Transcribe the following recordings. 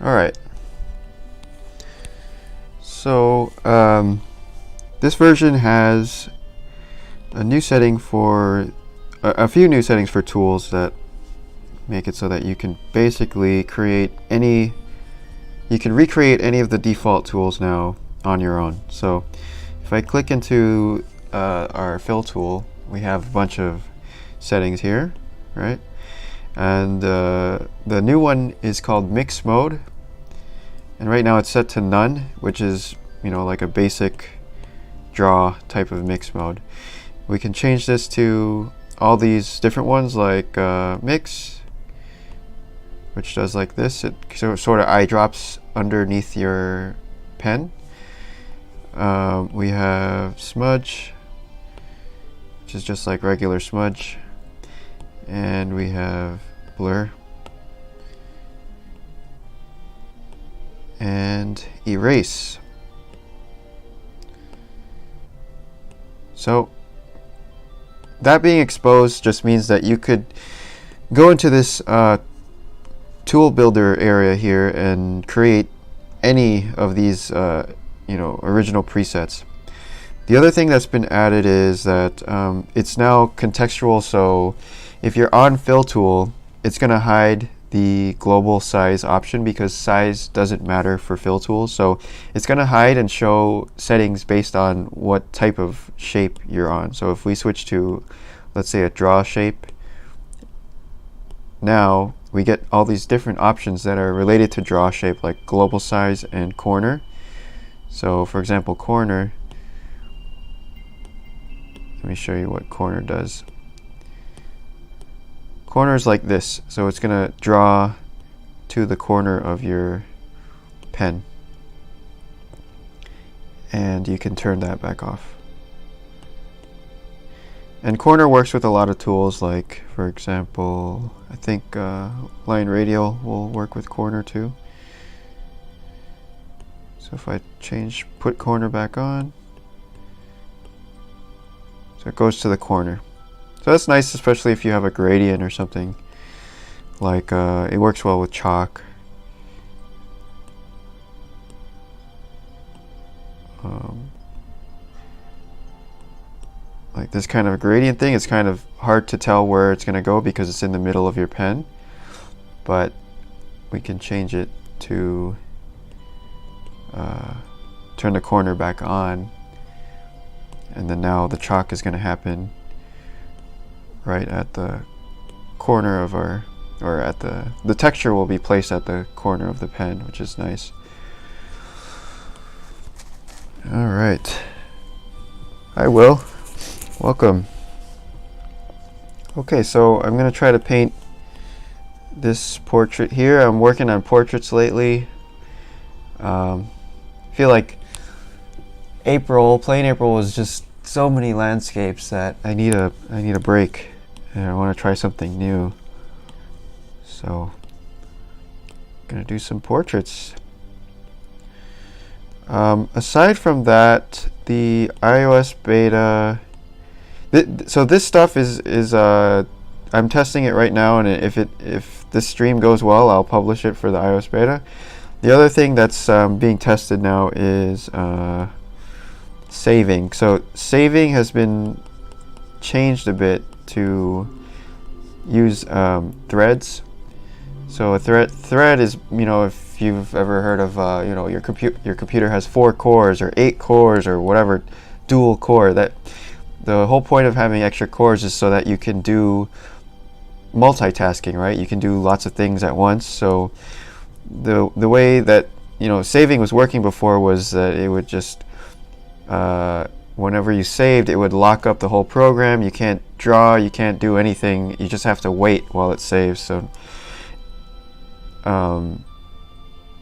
All right. So this version has a new setting for a few new settings for tools that make it so that you can basically create any, you can recreate any of the default tools now on your own. So if I click into our fill tool, we have a bunch of settings here, right? And the new one is called mix mode, and right now it's set to none, which is, you know, like a basic draw type of mix mode. We can change this to all these different ones, like mix, which does like this. It sort of eyedrops underneath your pen. We have smudge, which is just like regular smudge, and we have blur and erase. So that being exposed just means that you could go into this tool builder area here and create any of these you know, original presets. The other thing that's been added is that it's now contextual, so if you're on fill tool, it's going to hide the global size option because size doesn't matter for fill tools. So it's going to hide and show settings based on what type of shape you're on. So if we switch to, let's say, a draw shape, now we get all these different options that are related to draw shape, like global size and corner. So for example, corner, let me show you what corner does. Corner is like this, so it's going to draw to the corner of your pen, and you can turn that back off. And corner works with a lot of tools, like for example, I think line radial will work with corner too. So if I put corner back on, so it goes to the corner. So that's nice, especially if you have a gradient or something. Like it works well with chalk. Like this kind of gradient thing, it's kind of hard to tell where it's going to go because it's in the middle of your pen. But we can change it to turn the corner back on, and then now the chalk is going to happen right at the corner of our, or at the texture will be placed at the corner of the pen, which is nice. All right. Hi, Will. Welcome. Okay, so I'm going to try to paint this portrait here. I'm working on portraits lately. I feel like plain April was just so many landscapes that I need a break, and I want to try something new. So I'm gonna do some portraits. Aside from that, the iOS beta, so this stuff is I'm testing it right now, and if this stream goes well, I'll publish it for the iOS beta. The other thing that's being tested now is saving. So saving has been changed a bit to use threads. So a thread is, you know, if you've ever heard of you know, your computer has 4 cores or 8 cores or whatever, dual core. That the whole point of having extra cores is so that you can do multitasking, right? You can do lots of things at once. So the way that, you know, saving was working before was that it would just whenever you saved, it would lock up the whole program. You can't draw, you can't do anything, you just have to wait while it saves. So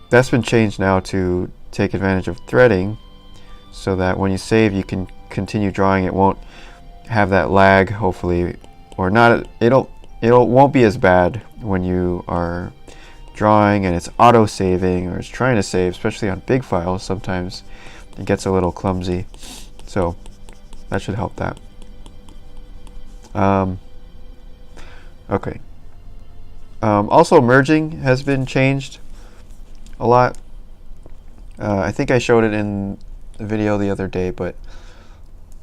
that's been changed now to take advantage of threading, so that when you save, you can continue drawing. It won't have that lag, hopefully, or not. It won't be as bad when you are drawing and it's auto saving, or it's trying to save, especially on big files. Sometimes it gets a little clumsy, so that should help that. Okay. Also, merging has been changed. a lot. I think I showed it in the video the other day, but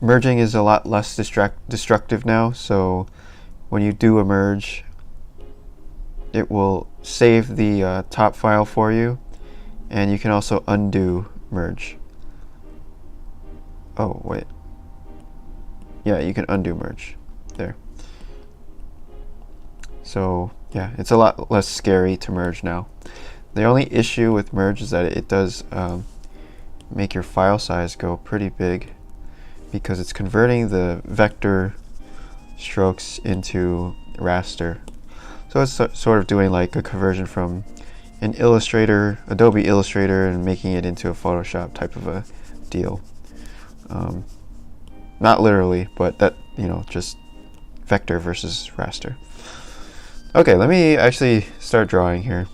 merging is a lot less destructive now, so when you do a merge, it will save the top file for you, and you can also undo merge. Oh, wait. Yeah, you can undo merge. There. So, yeah, it's a lot less scary to merge now. The only issue with merge is that it does make your file size go pretty big, because it's converting the vector strokes into raster. So it's sort of doing like a conversion from an Illustrator, Adobe Illustrator, and making it into a Photoshop type of a deal. Not literally, but that, you know, just vector versus raster. Okay, let me actually start drawing here.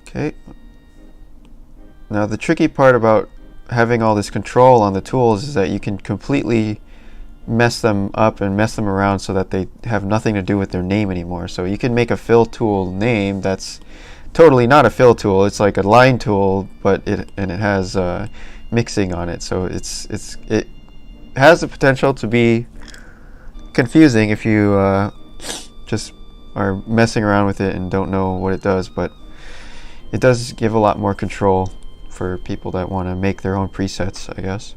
Okay. Now the tricky part about having all this control on the tools is that you can completely mess them up and mess them around so that they have nothing to do with their name anymore. So you can make a fill tool name that's totally not a fill tool. It's like a line tool, but it has mixing on it. So it has the potential to be confusing if you just are messing around with it and don't know what it does, but it does give a lot more control for people that want to make their own presets, I guess.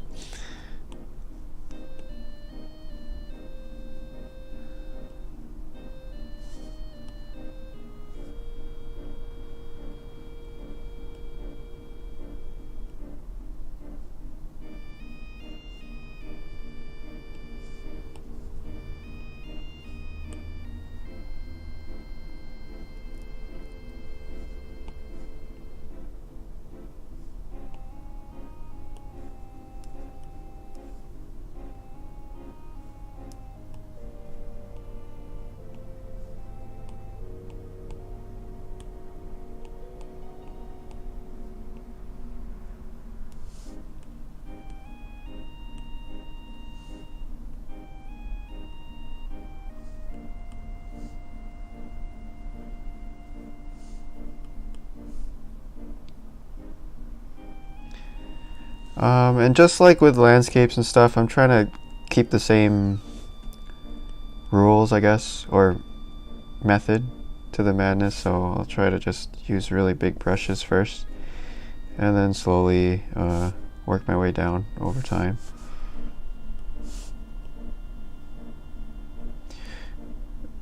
And just like with landscapes and stuff, I'm trying to keep the same rules, I guess, or method to the madness. So I'll try to just use really big brushes first, and then slowly work my way down over time.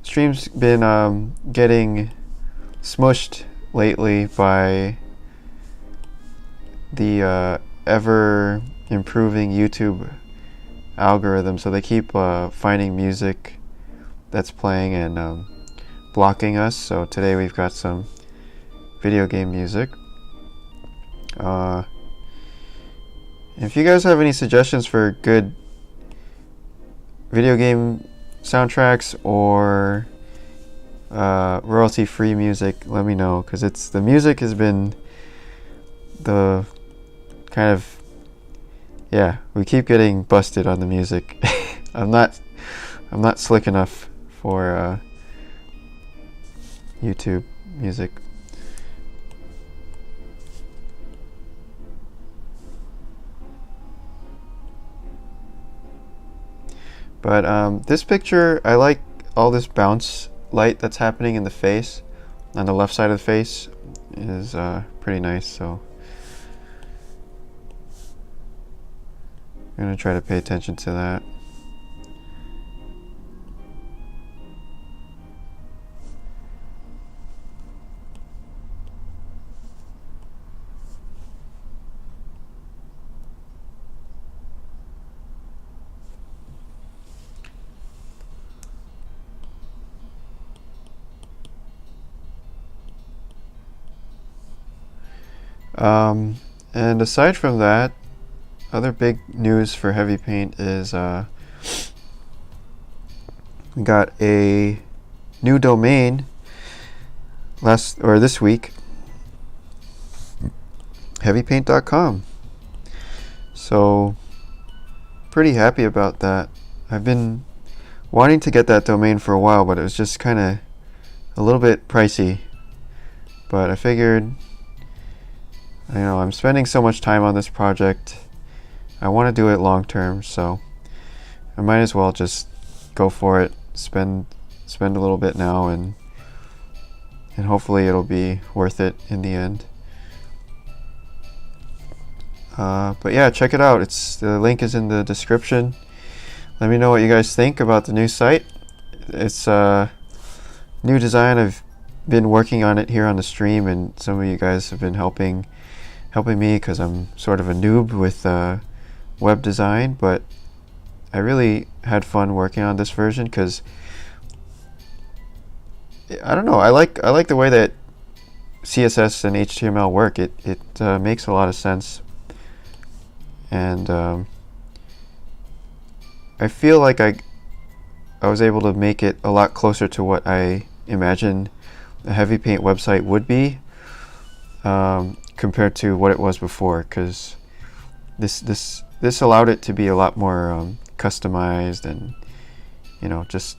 Stream's been getting smushed lately by the ever improving YouTube algorithm, so they keep finding music that's playing and blocking us. So today we've got some video game music. If you guys have any suggestions for good video game soundtracks or royalty-free music, let me know, because the music has been the kind of, yeah, we keep getting busted on the music. I'm not slick enough for YouTube music. But this picture, I like all this bounce light that's happening in the face, on the left side of the face, is pretty nice. So I'm going to try to pay attention to that. And aside from that, other big news for HEAVYPAINT is we got a new domain this week, HEAVYPAINT.com. So pretty happy about that. I've been wanting to get that domain for a while, but it was just kind of a little bit pricey. But I figured, I'm spending so much time on this project. I want to do it long term, so I might as well just go for it. Spend a little bit now, and hopefully it'll be worth it in the end. But yeah, check it out. The link is in the description. Let me know what you guys think about the new site. It's a new design. I've been working on it here on the stream, and some of you guys have been helping me because I'm sort of a noob with web design, but I really had fun working on this version because I don't know, I like the way that CSS and HTML work. It makes a lot of sense, and I feel like I was able to make it a lot closer to what I imagined a HEAVYPAINT website would be, compared to what it was before, because this allowed it to be a lot more customized and just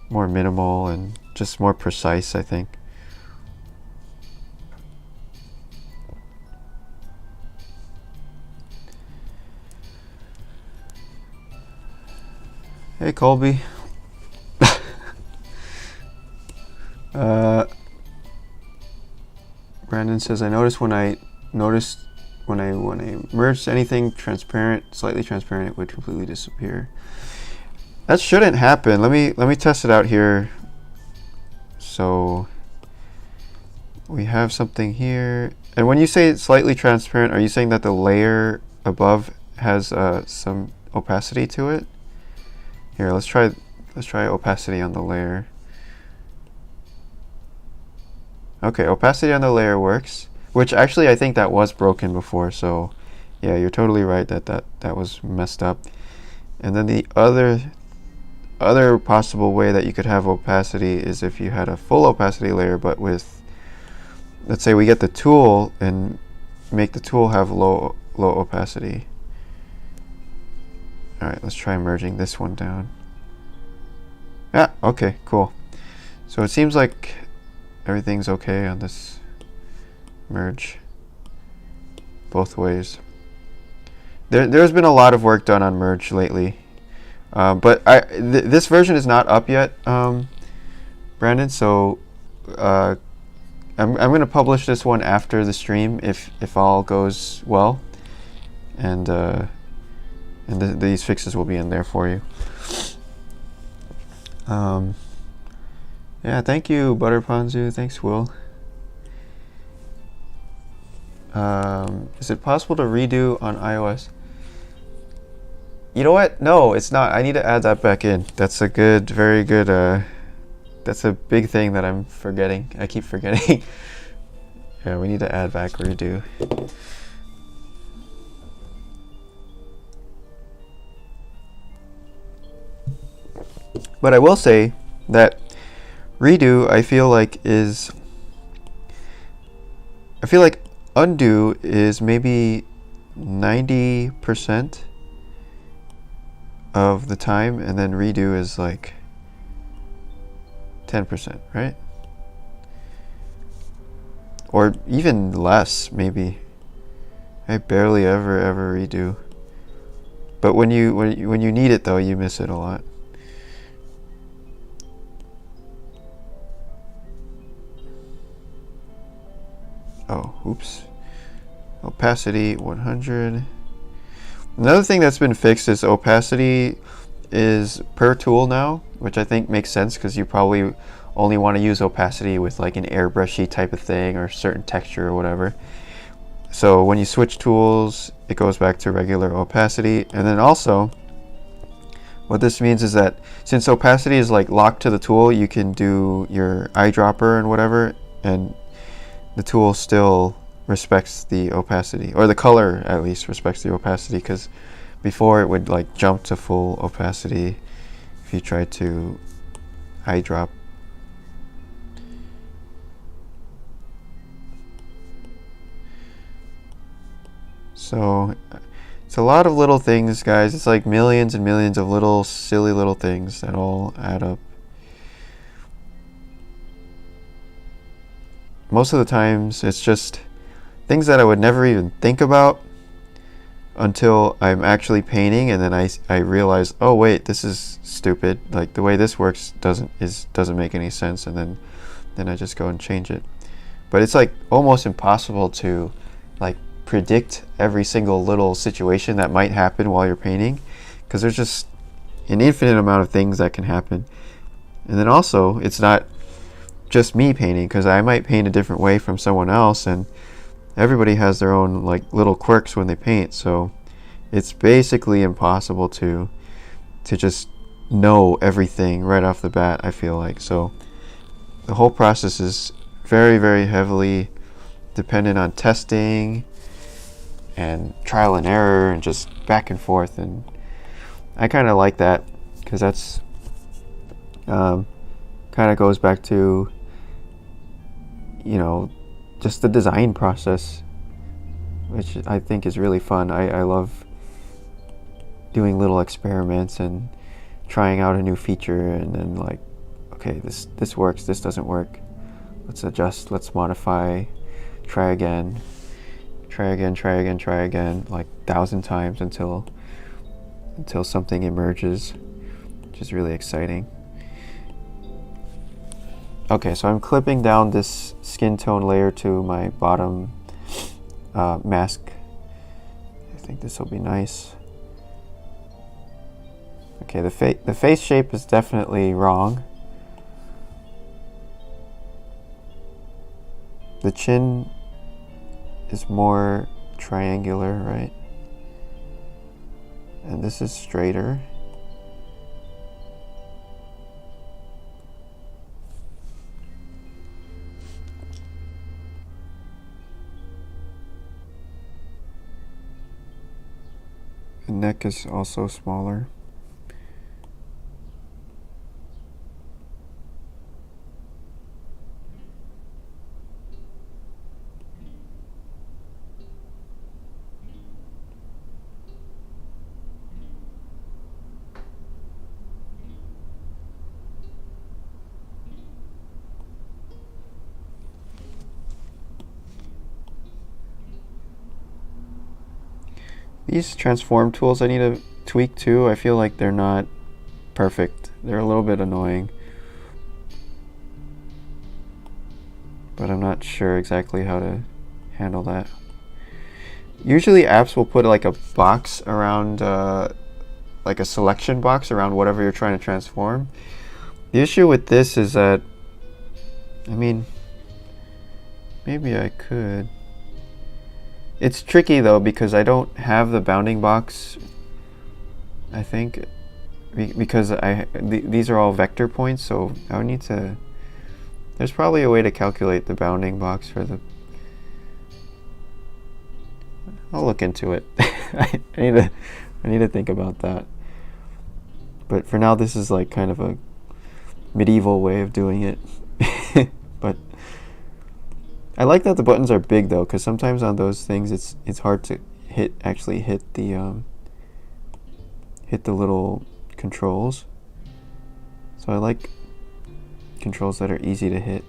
more minimal and just more precise, I think. Hey Colby. Brandon says, I noticed when I merged anything slightly transparent, it would completely disappear. That shouldn't happen. Let me test it out here. So we have something here, and when you say it's slightly transparent, are you saying that the layer above has some opacity to it? Here, let's try opacity on the layer. Okay, opacity on the layer works, which actually I think that was broken before, so yeah, you're totally right that was messed up. And then the other possible way that you could have opacity is if you had a full opacity layer, but with, let's say we get the tool and make the tool have low opacity. Alright, let's try merging this one down. Yeah, okay, cool. So it seems like everything's okay on this merge both ways. There's been a lot of work done on merge lately, but this version is not up yet, Brandon. So I'm going to publish this one after the stream if all goes well, and these fixes will be in there for you. Yeah, thank you, Butterponzu. Thanks, Will. Is it possible to redo on iOS? You know what? No, it's not. I need to add that back in. That's a good, very good, that's a big thing that I'm forgetting. I keep forgetting. Yeah, we need to add back redo. But I will say that redo, I feel like undo is maybe 90% of the time, and then redo is like 10%, right? Or even less, maybe. I barely ever redo. But when you need it though, you miss it a lot. Oh, oops. Opacity 100. Another thing that's been fixed is opacity is per tool now, which I think makes sense because you probably only want to use opacity with like an airbrushy type of thing or certain texture or whatever. So when you switch tools, it goes back to regular opacity. And then also, what this means is that since opacity is like locked to the tool, you can do your eyedropper and whatever, and the tool still respects the opacity, or the color at least respects the opacity, because before it would like jump to full opacity if you tried to eyedrop. So It's a lot of little things, guys. It's like millions and millions of little silly little things that all add up. Most of the times it's just things that I would never even think about until I'm actually painting, and then I realize, oh wait, this is stupid. Like the way this works doesn't make any sense, and then I just go and change it. But it's like almost impossible to like predict every single little situation that might happen while you're painting, because there's just an infinite amount of things that can happen. And then also, it's not just me painting, because I might paint a different way from someone else, and everybody has their own like little quirks when they paint, so it's basically impossible to just know everything right off the bat, I feel like. So the whole process is very, very heavily dependent on testing and trial and error and just back and forth, and I kind of like that, because that's kind of goes back to, you know, just the design process, which I think is really fun. I love doing little experiments and trying out a new feature, and then like, okay, this works, this doesn't work, let's adjust, let's modify, try again, like 1,000 times until something emerges, which is really exciting. Okay, so I'm clipping down this skin tone layer to my bottom mask. I think this will be nice. Okay, the face shape is definitely wrong. The chin is more triangular, right? And this is straighter. The neck is also smaller. These transform tools I need to tweak too. I feel like they're not perfect. They're a little bit annoying, but I'm not sure exactly how to handle that. Usually apps will put like a box around, like a selection box around whatever you're trying to transform. The issue with this is that, I mean, maybe I could. It's tricky though, because I don't have the bounding box, I think, because these are all vector points, so I would need to, there's probably a way to calculate the bounding box for the, I'll look into it. I need to think about that. But for now, this is like kind of a medieval way of doing it. But I like that the buttons are big though, because sometimes on those things it's hard to actually hit the little controls. So I like controls that are easy to hit.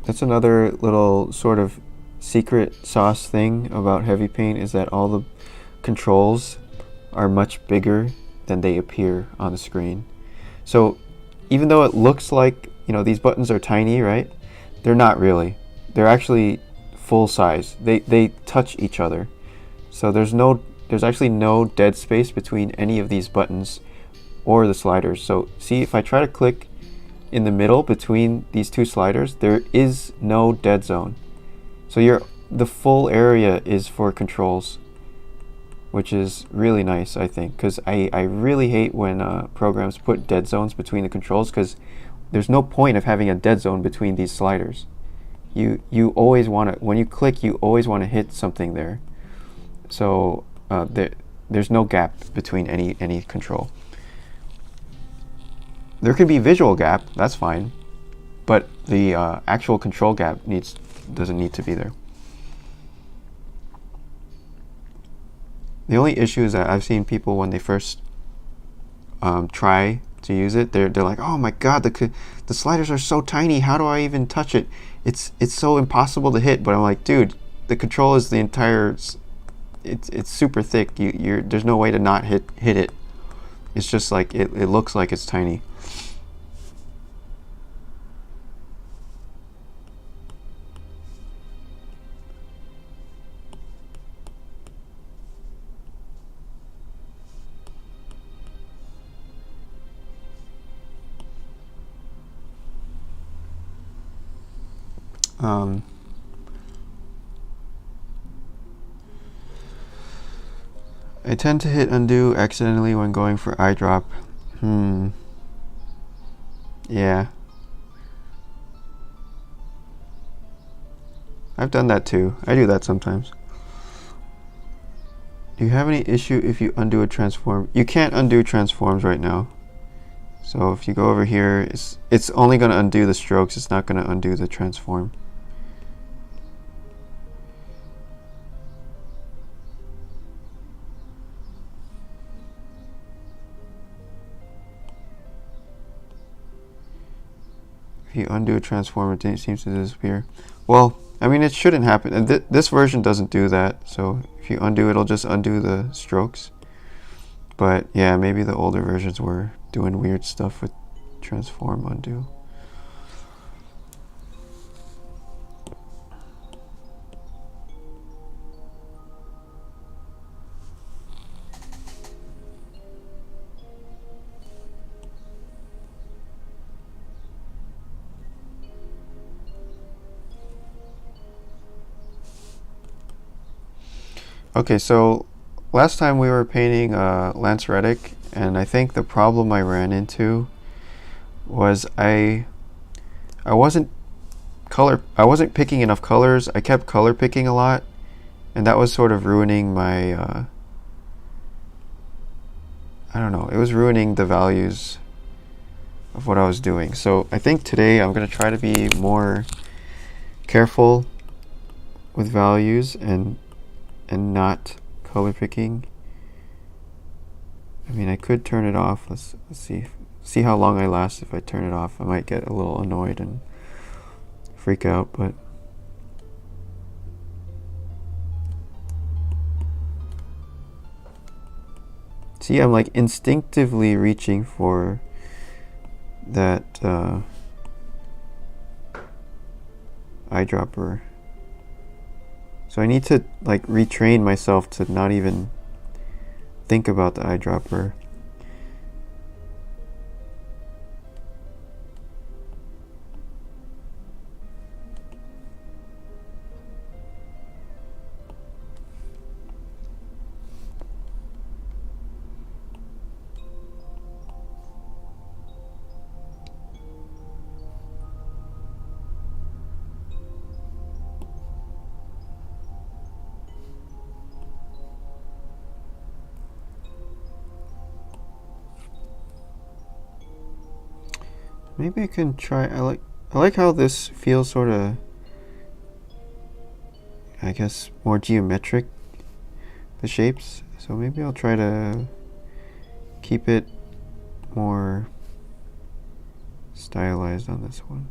That's another little sort of secret sauce thing about HEAVYPAINT, is that all the controls are much bigger than they appear on the screen. So even though it looks like, you know, these buttons are tiny, right? They're not really. They're actually full size. They touch each other. So there's actually no dead space between any of these buttons or the sliders. So see, if I try to click in the middle between these two sliders, there is no dead zone. So the full area is for controls, which is really nice, I think, because I really hate when programs put dead zones between the controls, because there's no point of having a dead zone between these sliders. You always want to, when you click, you always want to hit something there. So there's no gap between any control. There could be visual gap, that's fine, but the actual control gap doesn't need to be there. The only issue is that I've seen people when they first try to use it, they're like, oh my god, the sliders are so tiny. How do I even touch it? It's so impossible to hit. But I'm like, dude, the control is the entire. It's super thick. There's no way to not hit it. It's just like it looks like it's tiny. I tend to hit undo accidentally when going for eyedrop. Yeah. I've done that too. I do that sometimes. Do you have any issue if you undo a transform? You can't undo transforms right now. So if you go over here, it's only going to undo the strokes. It's not going to undo the transform. If you undo a transform, it seems to disappear. Well, I mean, it shouldn't happen. And this version doesn't do that. So if you undo, it'll just undo the strokes. But yeah, maybe the older versions were doing weird stuff with transform undo. Okay, so last time we were painting Lance Reddick, and I think the problem I ran into was I wasn't picking enough colors. I kept color picking a lot, and that was sort of ruining my I don't know, it was ruining the values of what I was doing. So I think today I'm going to try to be more careful with values and not color picking. I mean, I could turn it off. Let's see how long I last if I turn it off. I might get a little annoyed and freak out, but see, I'm like instinctively reaching for that eyedropper. So I need to like retrain myself to not even think about the eyedropper. Maybe I can try. I like how this feels sort of, I guess, more geometric, the shapes. So maybe I'll try to keep it more stylized on this one.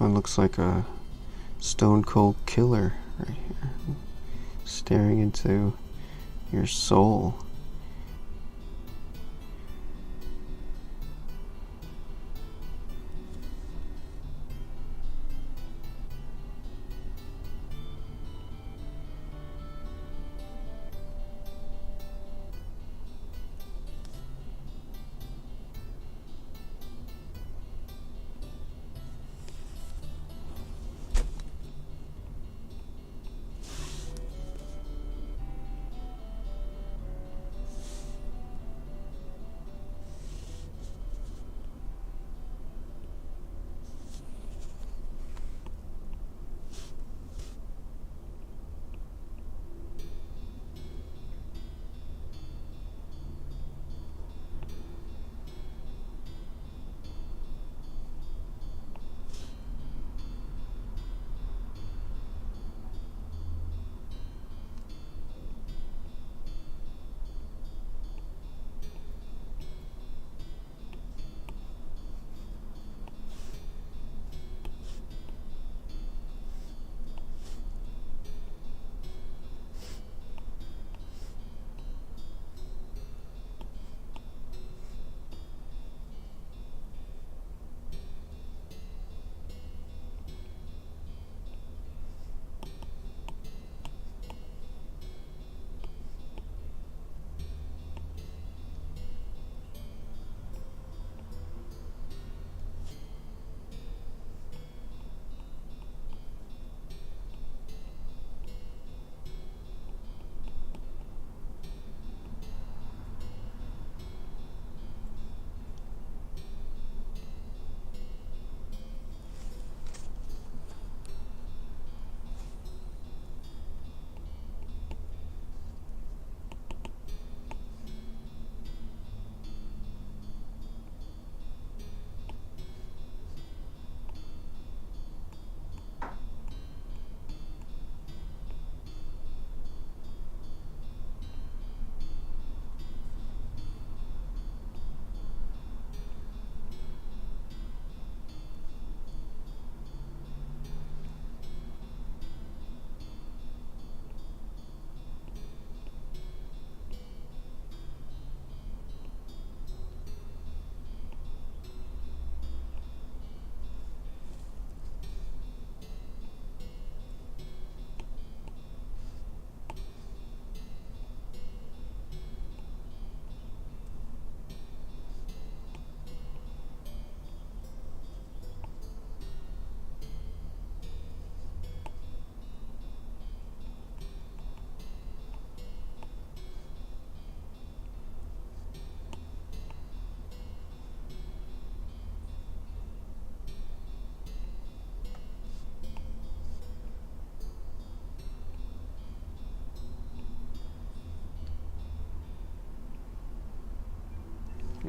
This one looks like a stone cold killer right here, staring into your soul.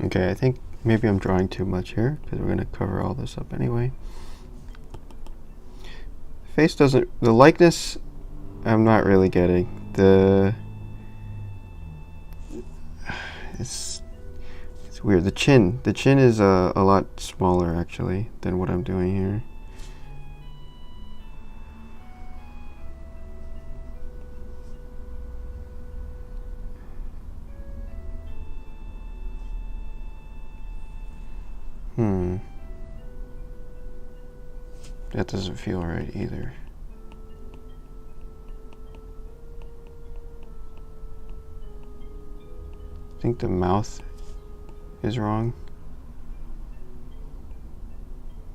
Okay, I think maybe I'm drawing too much here because we're going to cover all this up anyway. Face doesn't, the likeness I'm not really getting. It's weird. The chin is a lot smaller actually than what I'm doing here. That doesn't feel right either. I think the mouth is wrong.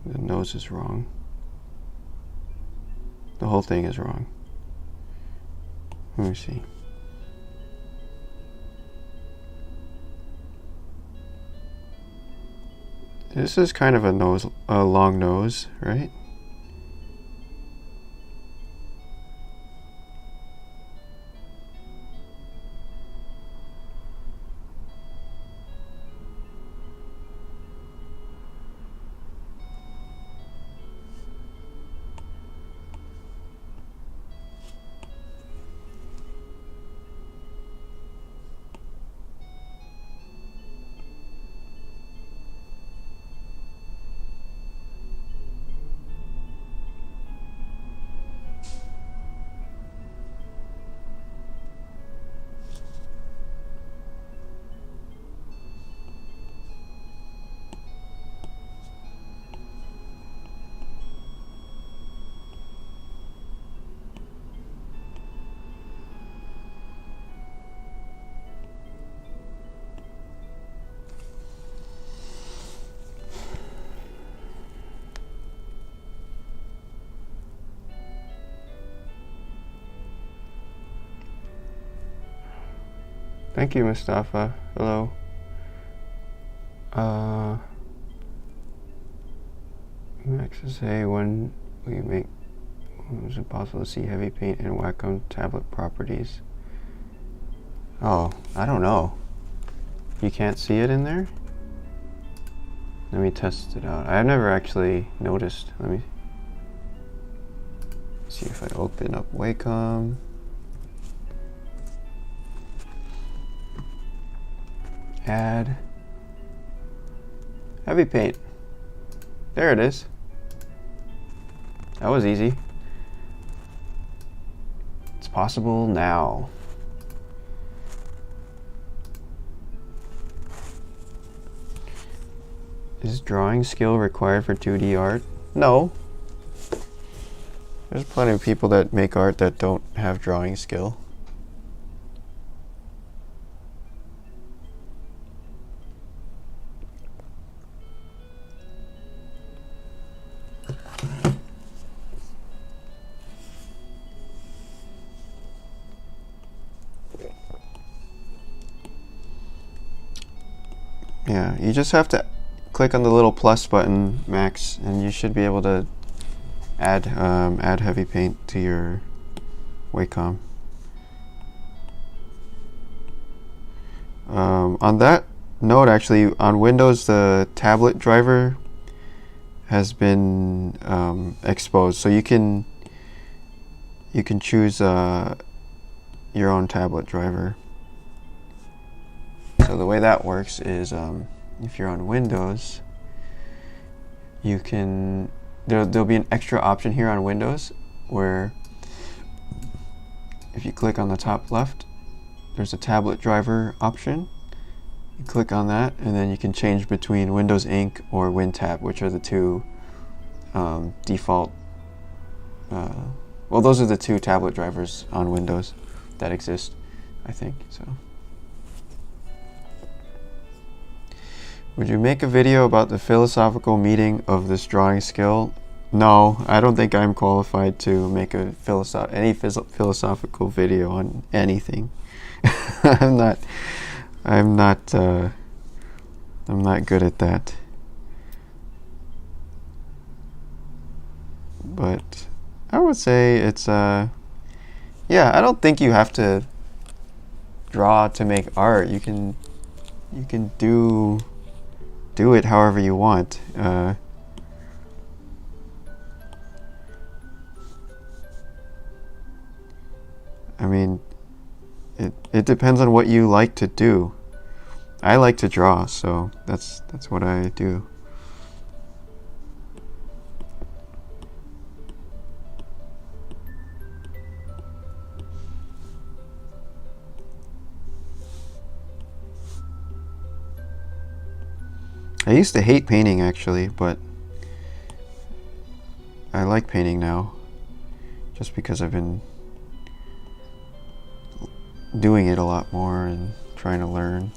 The nose is wrong. The whole thing is wrong. Let me see. This is kind of a long nose, right? Thank you, Mustafa. Hello. Max is say when is it possible to see heavy paint and Wacom tablet properties? Oh, I don't know. You can't see it in there? Let me test it out. I've never actually noticed. Let me see if I open up Wacom. Add heavy paint. There it is. That was easy. It's possible now. Is drawing skill required for 2D art? No. There's plenty of people that make art that don't have drawing skill. Yeah, you just have to click on the little plus button, Max, and you should be able to add heavy paint to your Wacom. On that note, actually, on Windows, the tablet driver has been exposed, so you can choose your own tablet driver. So the way that works is, if you're on Windows, you can there'll be an extra option here on Windows where if you click on the top left, there's a tablet driver option. You click on that, and then you can change between Windows Ink or WinTab, which are the two default. Well, those are the two tablet drivers on Windows that exist, I think. So. Would you make a video about the philosophical meaning of this drawing skill? No, I don't think I'm qualified to make a philosophical video on anything. I'm not good at that. But I would say it's yeah, I don't think you have to draw to make art. You can do it however you want. I mean, it depends on what you like to do. I like to draw, so that's what I do. I used to hate painting, actually, but I like painting now, just because I've been doing it a lot more and trying to learn.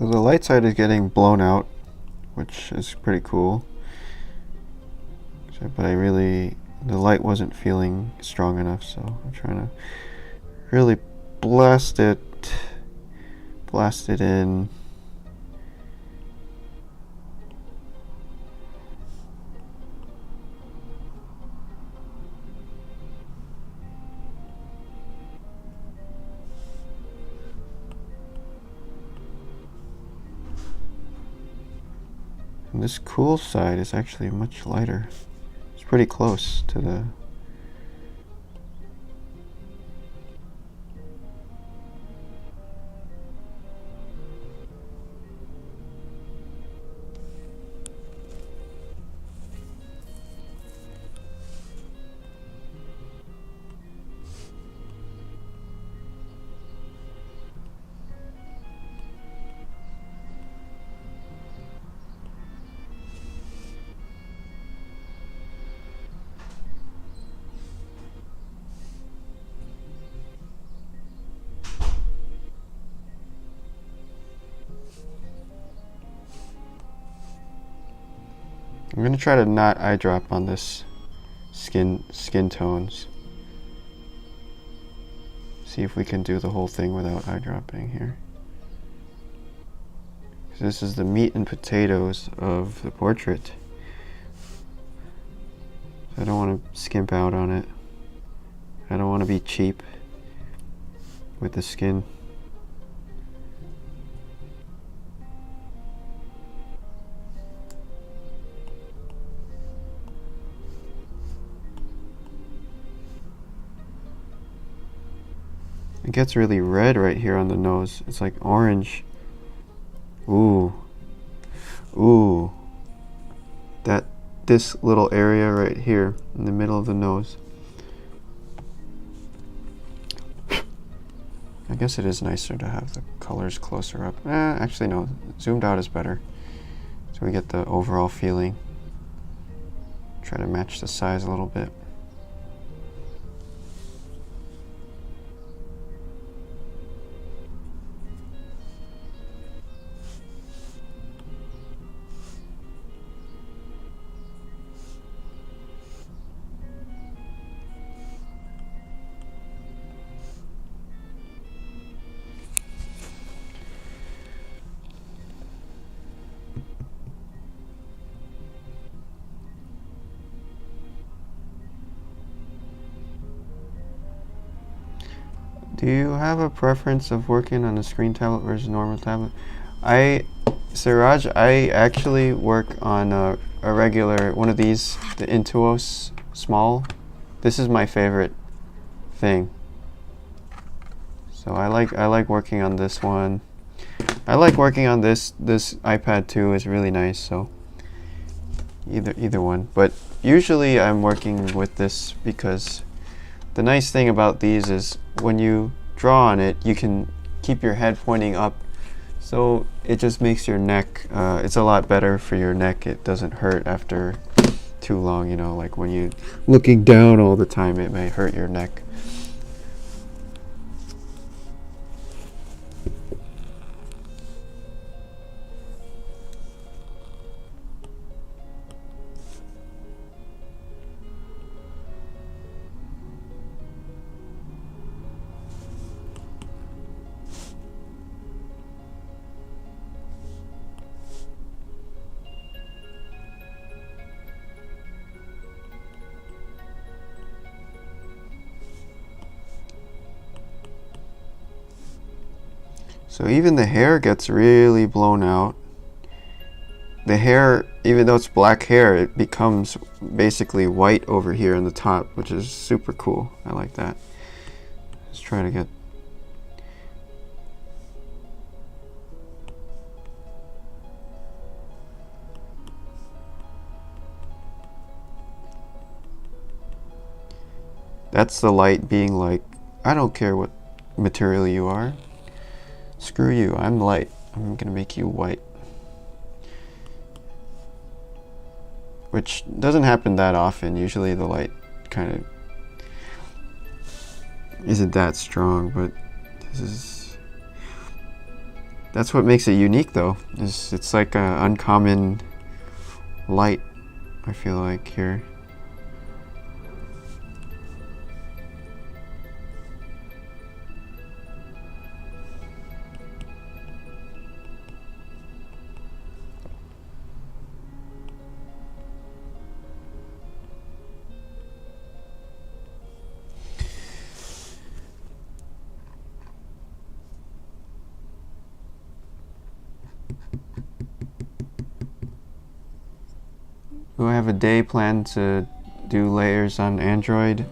So the light side is getting blown out, which is pretty cool. But the light wasn't feeling strong enough, so I'm trying to really blast it in. And this cool side is actually much lighter. It's pretty close to the I'm gonna try to not eye drop on this skin tones. See if we can do the whole thing without eye dropping here. This is the meat and potatoes of the portrait. I don't want to skimp out on it. I don't want to be cheap with the skin. It gets really red right here on the nose. It's like orange. Ooh. Ooh. This little area right here in the middle of the nose. I guess it is nicer to have the colors closer up. Actually no, zoomed out is better. So we get the overall feeling. Try to match the size a little bit. Do you have a preference of working on a screen tablet versus normal tablet? Siraj, I actually work on a regular, one of these, the Intuos Small. This is my favorite thing. So I like working on this one. I like working on this iPad too, is really nice, so either one. But usually I'm working with this because the nice thing about these is when you draw on it, you can keep your head pointing up, so it just makes your neck, it's a lot better for your neck. It doesn't hurt after too long, you know, like when you're looking down all the time, it may hurt your neck. So even the hair gets really blown out. The hair, even though it's black hair, it becomes basically white over here in the top, which is super cool. I like that. Let's try to get... That's the light being like, I don't care what material you are. Screw you, I'm light. I'm gonna make you white. Which doesn't happen that often. Usually the light kind of isn't that strong, but this is... That's what makes it unique, though. It's like an uncommon light, I feel like, here. Do I have a day planned to do layers on Android?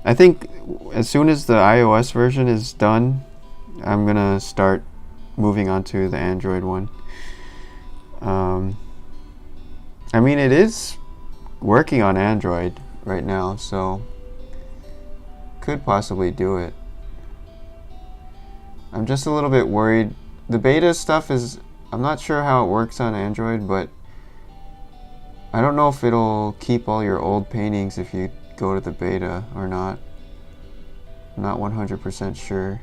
I think as soon as the iOS version is done, I'm gonna start moving on to the Android one. I mean, it is working on Android right now, so could possibly do it. I'm just a little bit worried. The beta stuff is, I'm not sure how it works on Android, but I don't know if it'll keep all your old paintings if you go to the beta or not. I'm not 100% sure.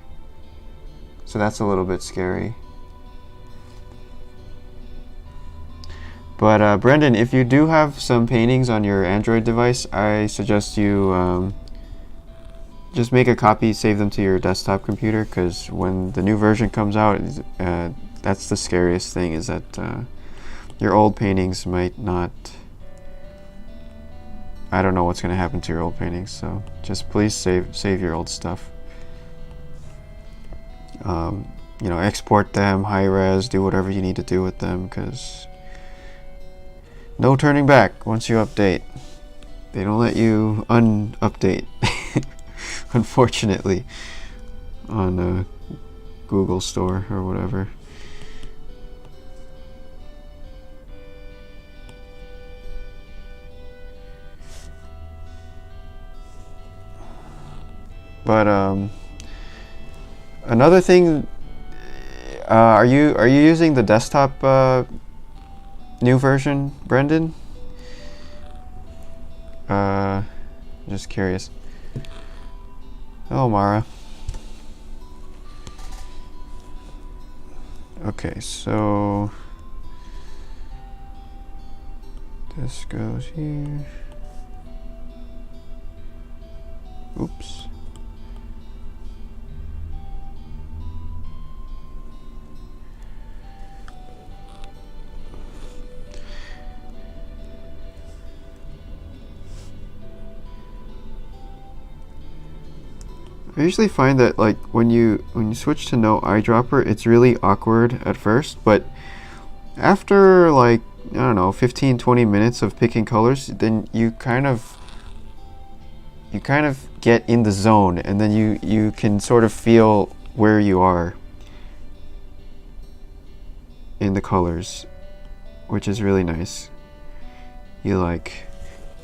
So that's a little bit scary. But Brendan, if you do have some paintings on your Android device, I suggest you just make a copy, save them to your desktop computer, because when the new version comes out, that's the scariest thing, is that your old paintings might not... I don't know what's going to happen to your old paintings, so just please save your old stuff. You know, export them, high res, do whatever you need to do with them, because no turning back once you update. They don't let you un-update, unfortunately, on Google Store or whatever. But another thing, are you using the desktop new version, Brendan? Just curious. Oh, Mara. Okay, so this goes here. Oops. I usually find that, like, when you switch to no eyedropper, it's really awkward at first, but after, like, I don't know, 15-20 minutes of picking colors, then you kind of get in the zone, and then you can sort of feel where you are in the colors, which is really nice. You like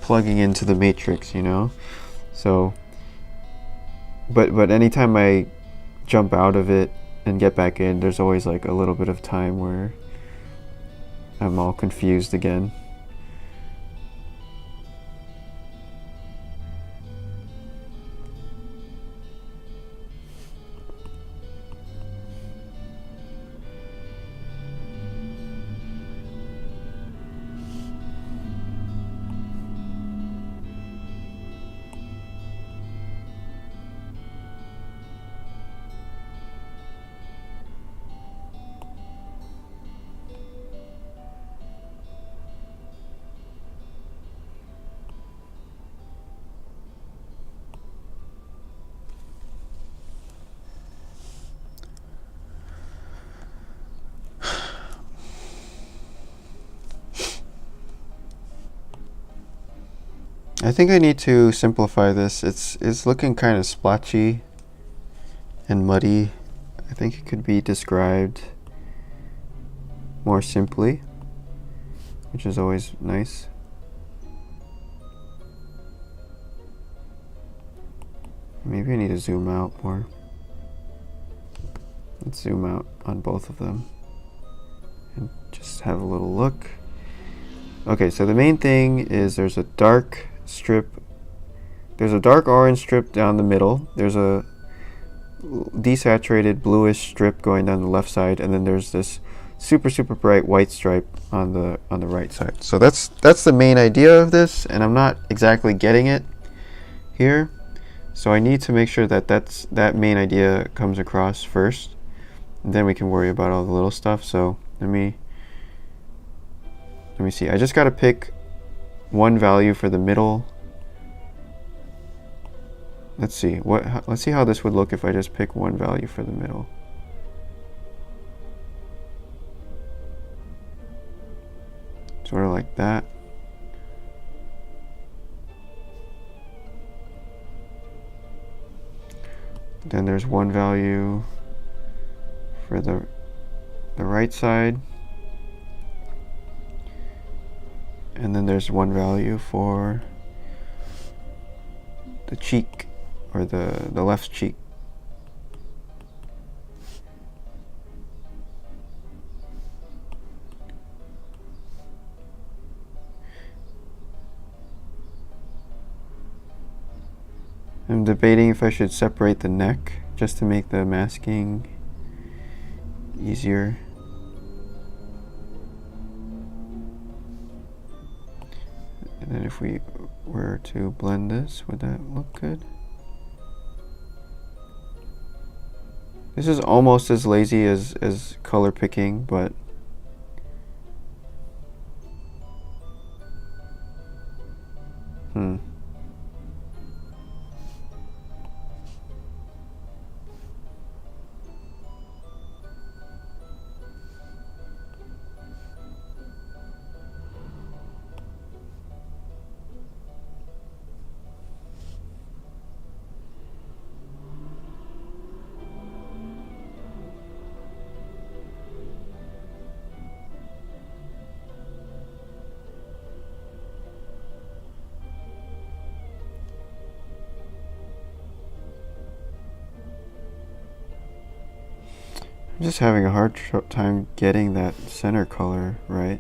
plugging into the matrix, you know? So but anytime I jump out of it and get back in, there's always like a little bit of time where I'm all confused again. I think I need to simplify this. It's looking kind of splotchy and muddy. I think it could be described more simply, which is always nice. Maybe I need to zoom out more. Let's zoom out on both of them and just have a little look. Okay, so the main thing is there's a dark strip. There's a dark orange strip down the middle. There's a desaturated bluish strip going down the left side, and then there's this super bright white stripe on the right side. So that's the main idea of this, and I'm not exactly getting it here. So I need to make sure that that main idea comes across first, and then we can worry about all the little stuff. So let me see. I just got to pick one value for the middle. Let's see how this would look if I just pick one value for the middle. Sort of like that. Then there's one value for the right side. And then there's one value for the cheek, or the left cheek. I'm debating if I should separate the neck just to make the masking easier. And then if we were to blend this, would that look good? This is almost as lazy as color picking, but I'm just having a hard time getting that center color right.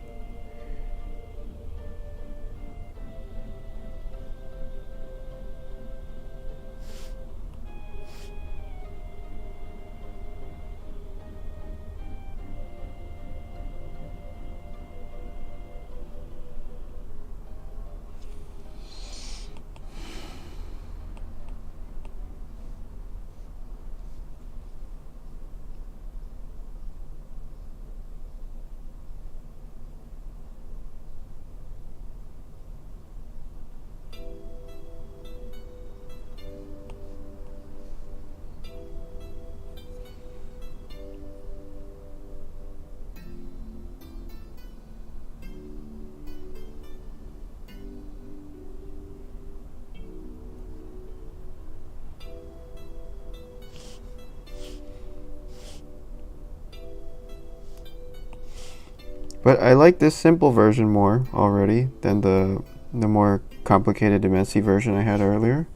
But I like this simple version more already than the more complicated Dimensity version I had earlier.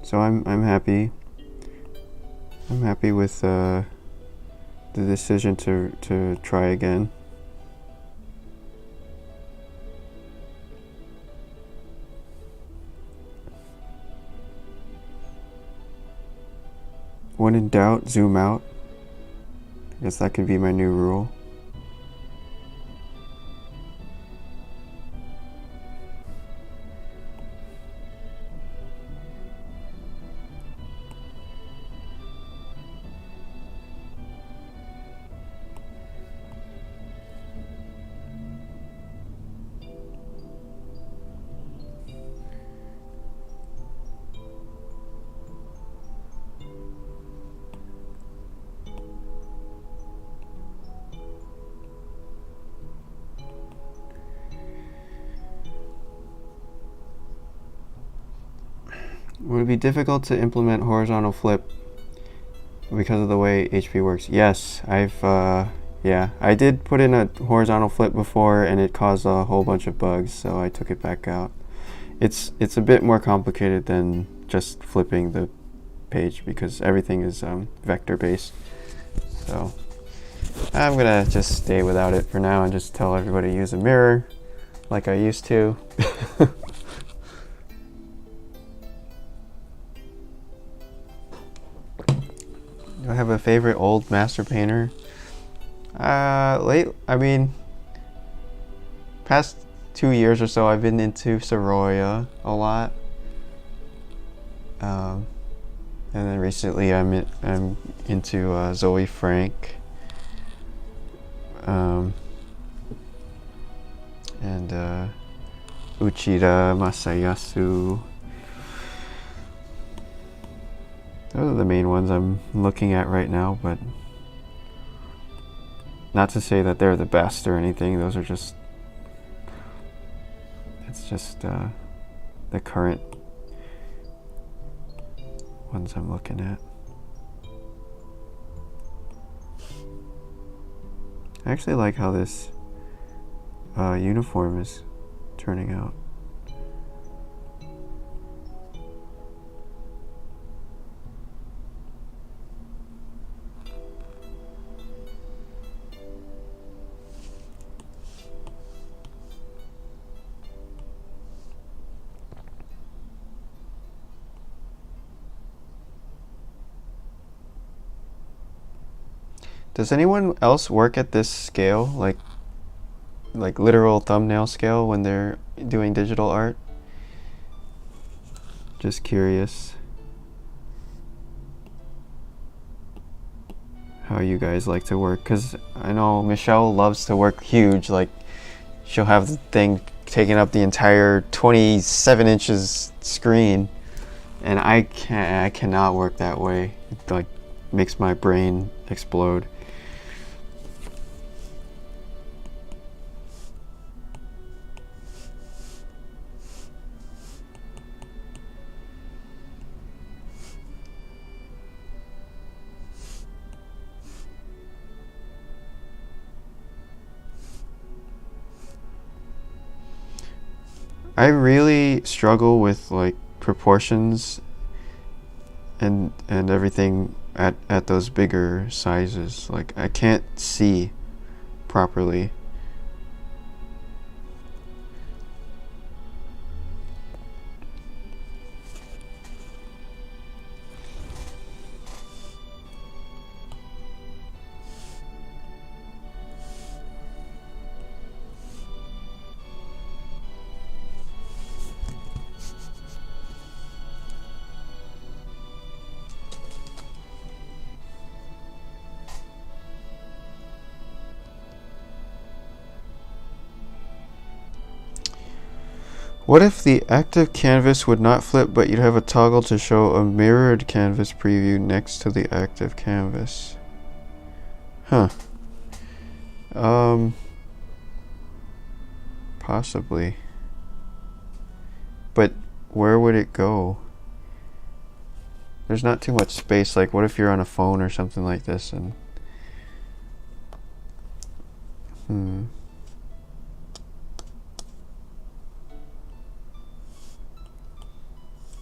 So I'm happy. I'm happy with the decision to try again. When in doubt, zoom out. I guess that could be my new rule. Would it be difficult to implement horizontal flip because of the way HP works? Yes, I did put in a horizontal flip before and it caused a whole bunch of bugs, so I took it back out. It's a bit more complicated than just flipping the page because everything is vector based. So I'm gonna just stay without it for now and just tell everybody to use a mirror like I used to. Do I have a favorite old master painter? I mean, past 2 years or so, I've been into Soroya a lot. And then recently, I'm into Zoe Frank. And Uchida Masayasu. Those are the main ones I'm looking at right now, but not to say that they're the best or anything. Those are just, it's just the current ones I'm looking at. I actually like how this uniform is turning out. Does anyone else work at this scale, like literal thumbnail scale, when they're doing digital art? Just curious how you guys like to work, because I know Michelle loves to work huge. Like, she'll have the thing taking up the entire 27 inches screen, and I cannot work that way. It like makes my brain explode. I really struggle with like proportions and everything at those bigger sizes. Like, I can't see properly. What if the active canvas would not flip, but you'd have a toggle to show a mirrored canvas preview next to the active canvas? Huh. Possibly. But where would it go? There's not too much space. Like, what if you're on a phone or something like this and...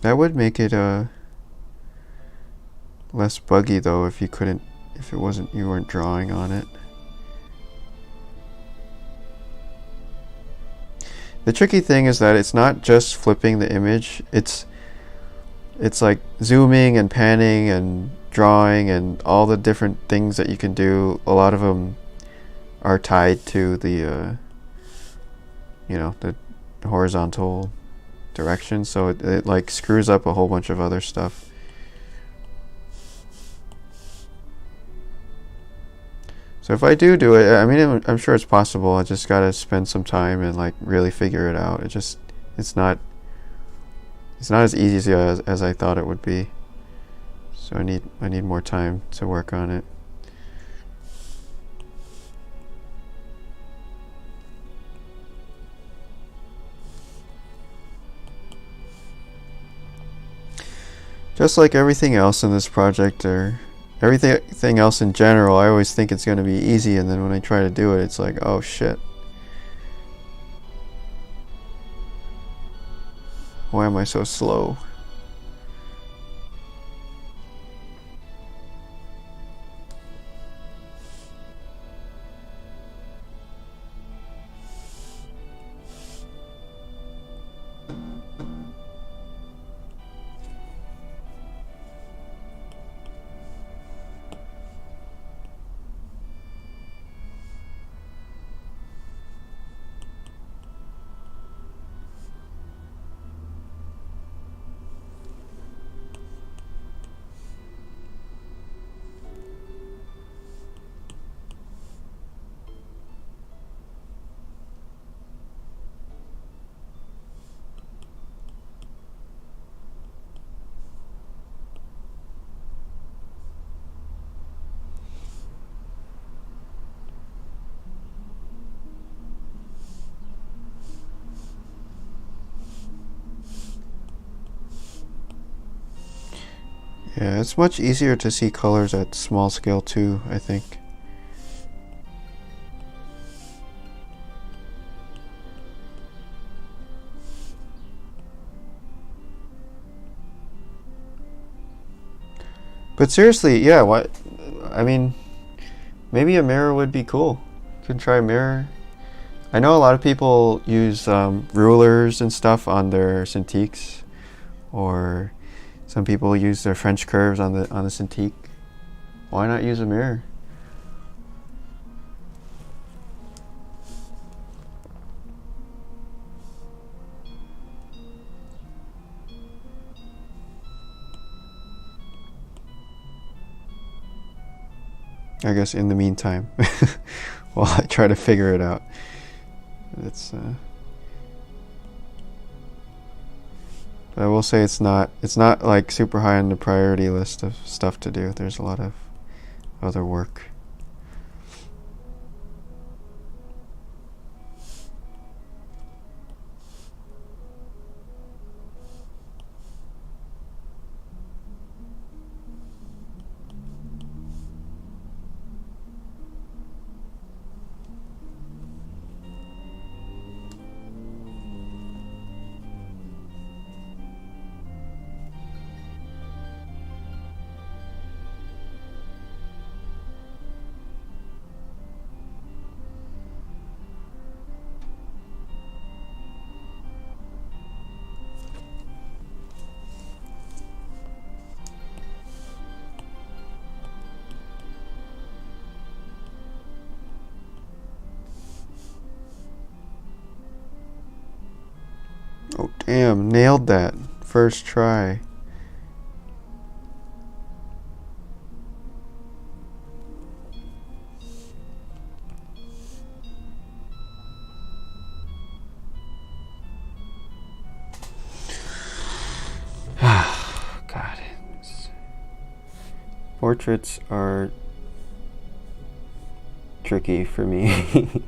That would make it less buggy though, if you weren't drawing on it. The tricky thing is that it's not just flipping the image, it's like zooming and panning and drawing and all the different things that you can do. A lot of them are tied to the the horizontal direction, so it like screws up a whole bunch of other stuff. So if I do it, I mean, I'm sure it's possible. I just gotta spend some time and like really figure it out. It's not as easy as I thought it would be. So I need more time to work on it. Just like everything else in this project, or everything else in general, I always think it's going to be easy, and then when I try to do it, it's like, oh shit. Why am I so slow? Yeah, it's much easier to see colors at small scale too, I think. But seriously, yeah, what? I mean, maybe a mirror would be cool. You can try a mirror. I know a lot of people use rulers and stuff on their Cintiqs, or some people use their French curves on the Cintiq. Why not use a mirror? I guess in the meantime, while I try to figure it out, it's. But I will say it's not like super high on the priority list of stuff to do. There's a lot of other work. Oh damn, nailed that. First try. God. Portraits are tricky for me.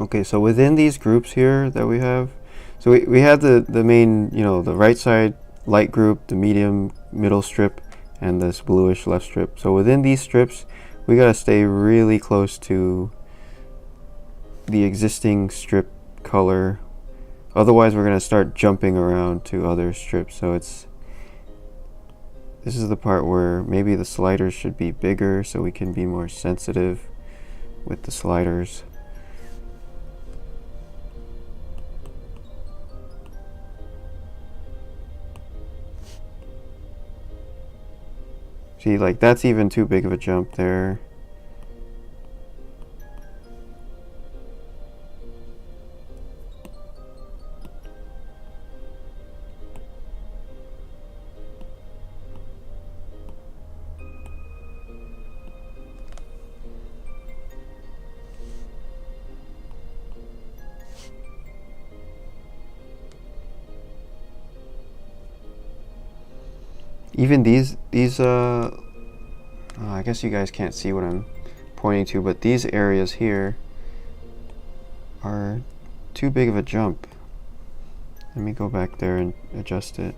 Okay, so within these groups here that we have, so we have the main, the right side light group, the medium middle strip, and this bluish left strip. So within these strips, we gotta stay really close to the existing strip color. Otherwise, we're gonna start jumping around to other strips. So this is the part where maybe the sliders should be bigger so we can be more sensitive with the sliders. See, like that's even too big of a jump there. Even these I guess you guys can't see what I'm pointing to, but these areas here are too big of a jump. Let me go back there and adjust it.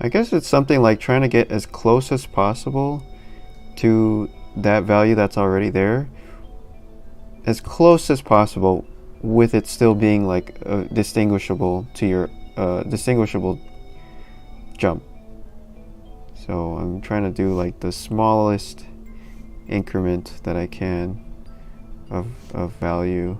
I guess it's something like trying to get as close as possible to that value that's already there, as close as possible, with it still being like distinguishable to your distinguishable jump. So I'm trying to do like the smallest increment that I can of value.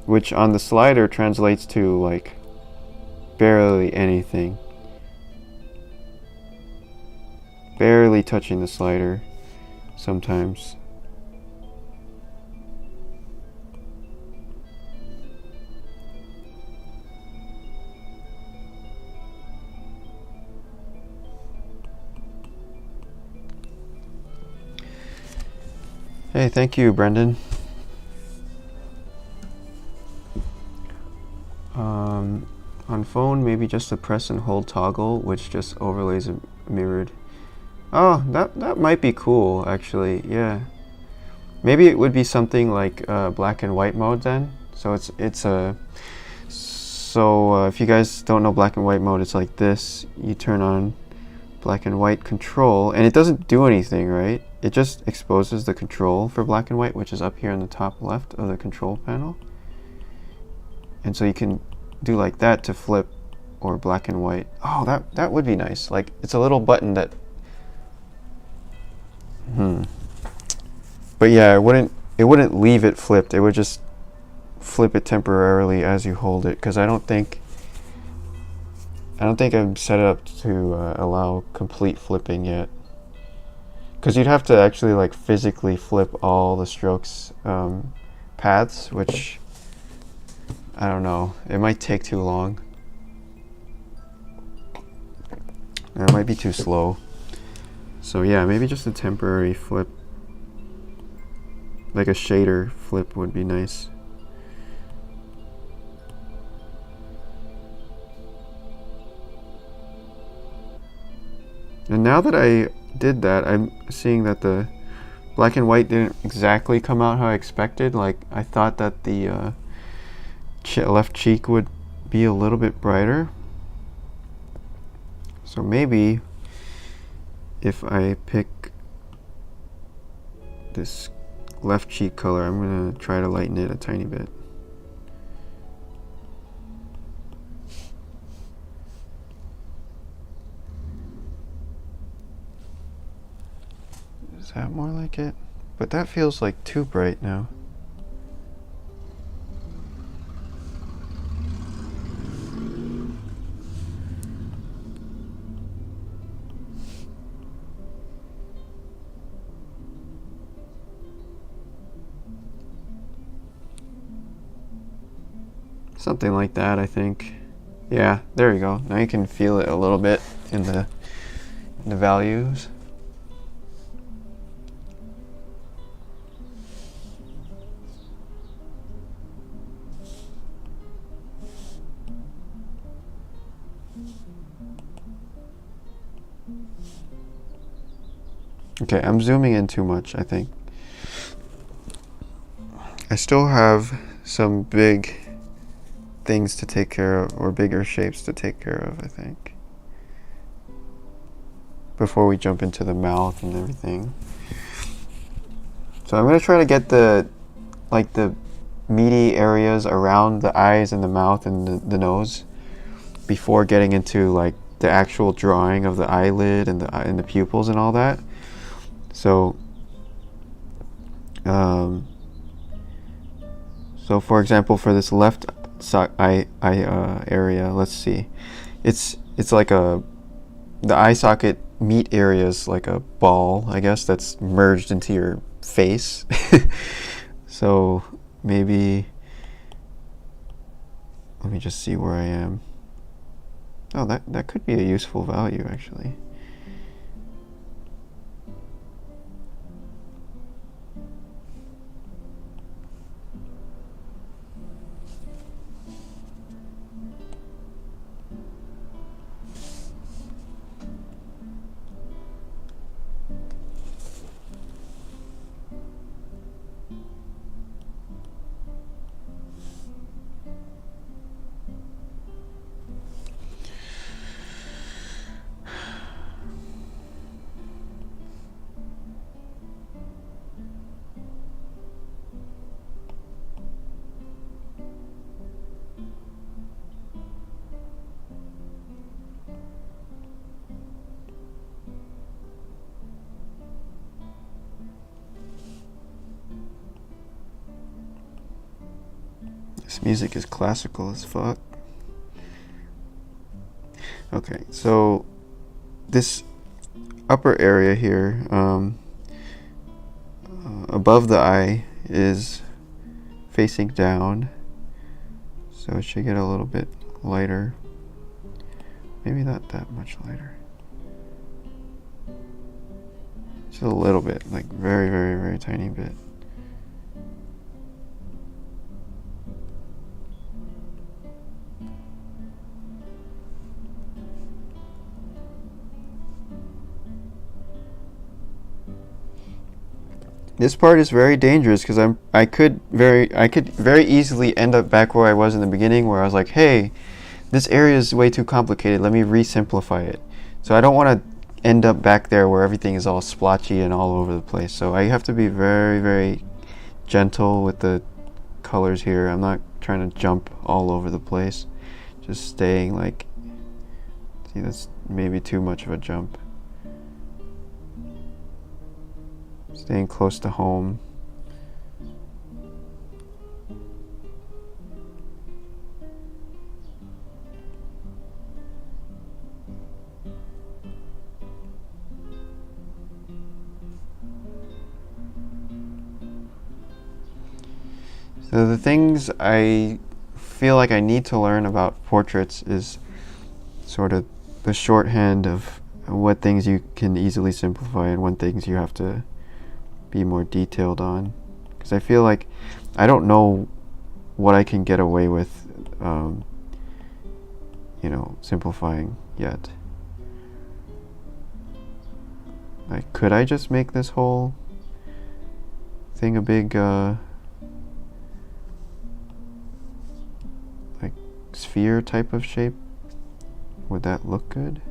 Which on the slider translates to like barely anything. Barely touching the slider sometimes. Hey, thank you, Brendan. On phone, maybe just a press and hold toggle, which just overlays a mirrored. Oh, that might be cool, actually. Yeah, maybe it would be something like black and white mode then. So it's a if you guys don't know black and white mode, it's like this. You turn on black and white control, and it doesn't do anything, right? It just exposes the control for black and white, which is up here in the top left of the control panel. And so you can do like that to flip, or black and white. Oh, that would be nice. Like it's a little button that. But yeah, it wouldn't leave it flipped. It would just flip it temporarily as you hold it, because I don't think I'm set up to allow complete flipping yet. Because you'd have to actually like physically flip all the strokes paths, which I don't know. It might take too long. It might be too slow. So yeah, maybe just a temporary flip, like a shader flip, would be nice. And now that I did that, I'm seeing that the black and white didn't exactly come out how I expected. Like I thought that the left cheek would be a little bit brighter. So maybe if I pick this left cheek color, I'm gonna try to lighten it a tiny bit. Is that more like it? But that feels like too bright now. Something like that, I think. Yeah, there you go. Now you can feel it a little bit in the values. Okay, I'm zooming in too much, I think. I still have some big things to take care of, or bigger shapes to take care of, I think, before we jump into the mouth and everything. So I'm going to try to get the meaty areas around the eyes and the mouth and the nose before getting into like the actual drawing of the eyelid and the pupils and all that. So so for example, for this left eye area, let's see, it's like the eye socket meat area is like a ball, I guess, that's merged into your face. So maybe, let me just see where I am. Oh, that could be a useful value, actually. This music is classical as fuck. Okay, so this upper area here, above the eye, is facing down, so it should get a little bit lighter. Maybe not that much lighter. Just a little bit, like very, very, very tiny bit. This part is very dangerous because I could very easily end up back where I was in the beginning, where I was like, hey, this area is way too complicated, let me re-simplify it. So I don't want to end up back there where everything is all splotchy and all over the place. So I have to be very, very gentle with the colors here. I'm not trying to jump all over the place, just staying like, see, that's maybe too much of a jump. Staying close to home. So the things I feel like I need to learn about portraits is sort of the shorthand of what things you can easily simplify and what things you have to be more detailed on, because I feel like I don't know what I can get away with, simplifying yet. Like, could I just make this whole thing a big, like, sphere type of shape? Would that look good?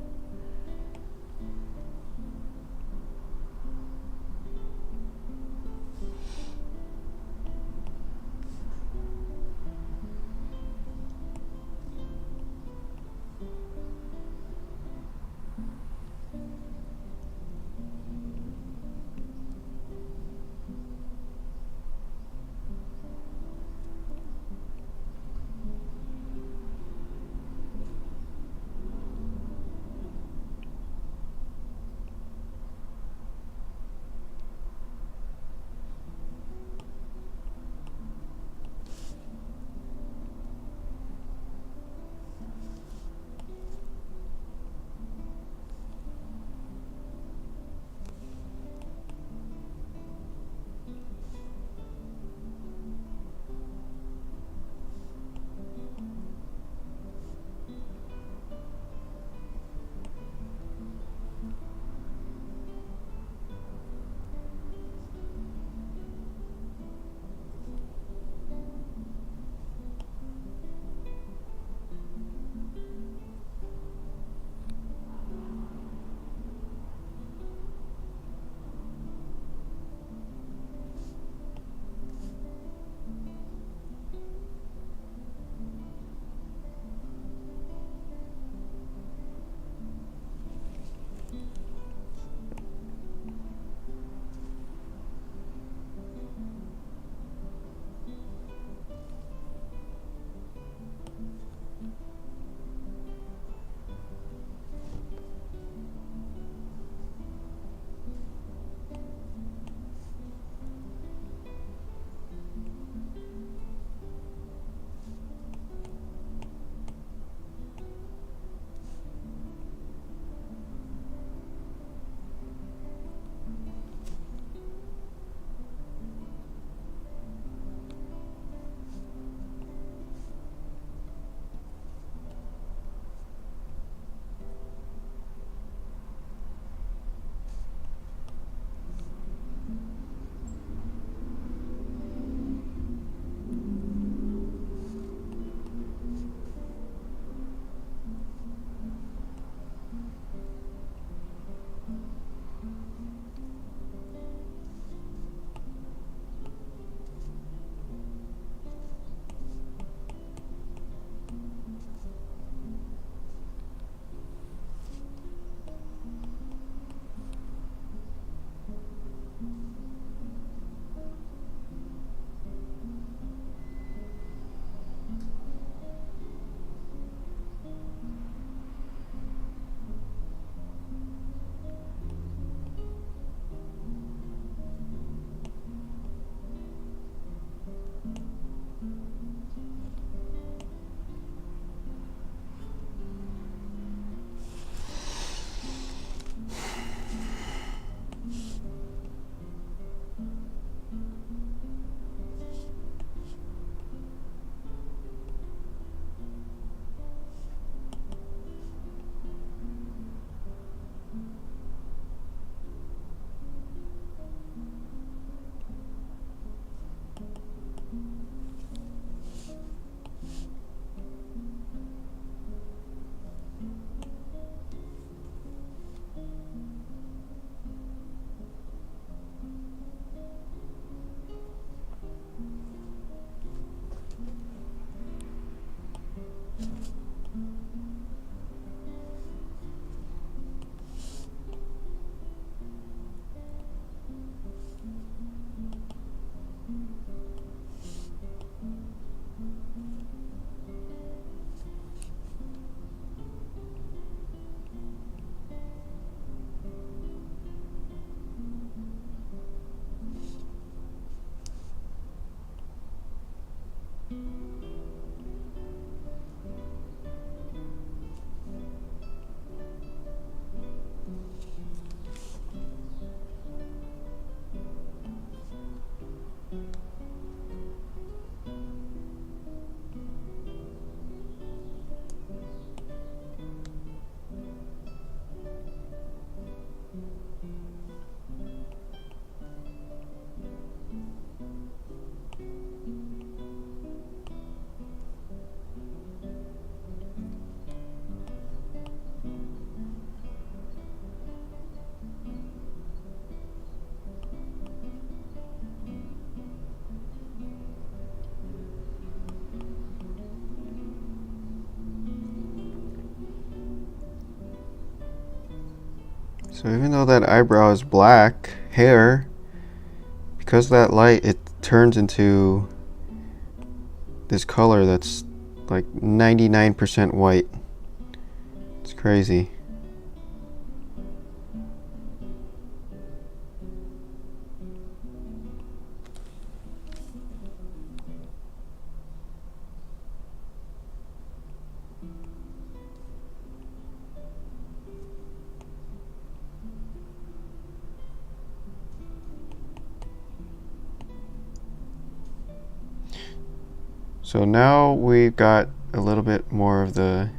So even though that eyebrow is black hair, because of that light, it turns into this color that's like 99% white. It's crazy. So now we've got a little bit more of the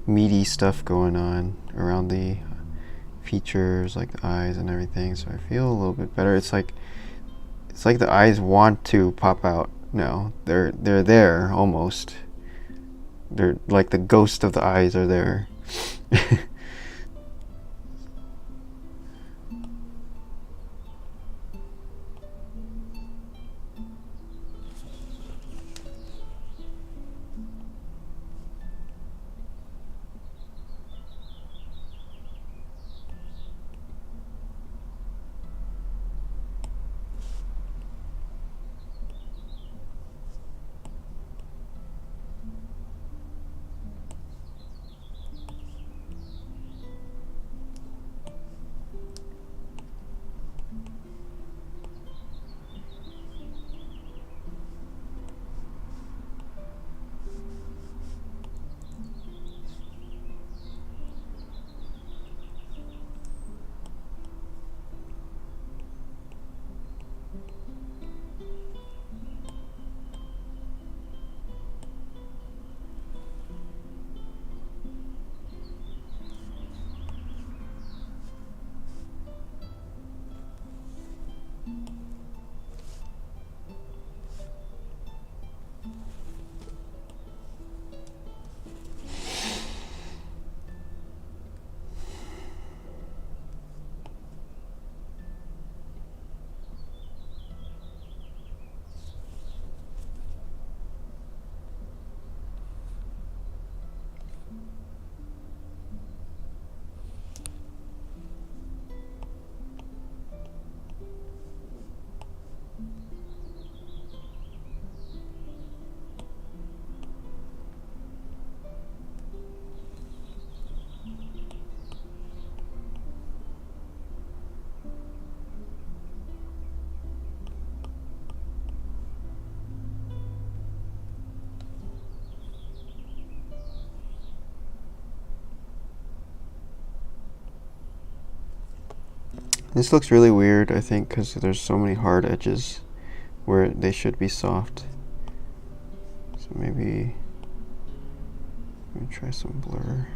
meaty stuff going on around the features, like the eyes and everything. So I feel a little bit better. It's like the eyes want to pop out now. They're there almost. They're like the ghost of the eyes are there. This looks really weird, I think, because there's so many hard edges where they should be soft. So maybe let me try some blur.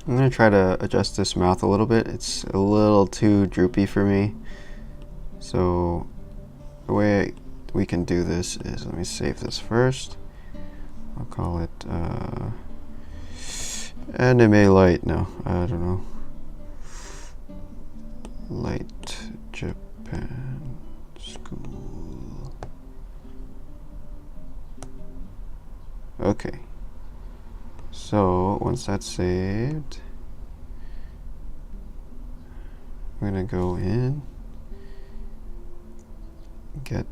I'm going to try to adjust this mouth a little bit. It's a little too droopy for me. So the way we can do this is, let me save this first. I'll call it Anime Light. No, I don't know. Light Japan School. Okay. So once that's saved, I'm gonna go in, get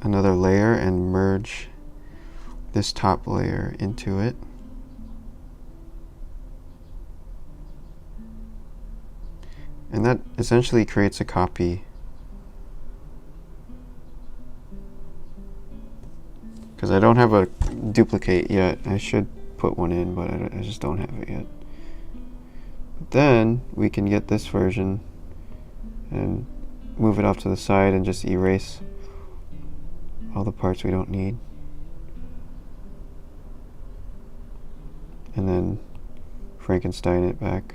another layer and merge this top layer into it. And that essentially creates a copy. Because I don't have a duplicate yet. I should put one in, but I just don't have it yet. But then we can get this version and move it off to the side and just erase all the parts we don't need. And then Frankenstein it back.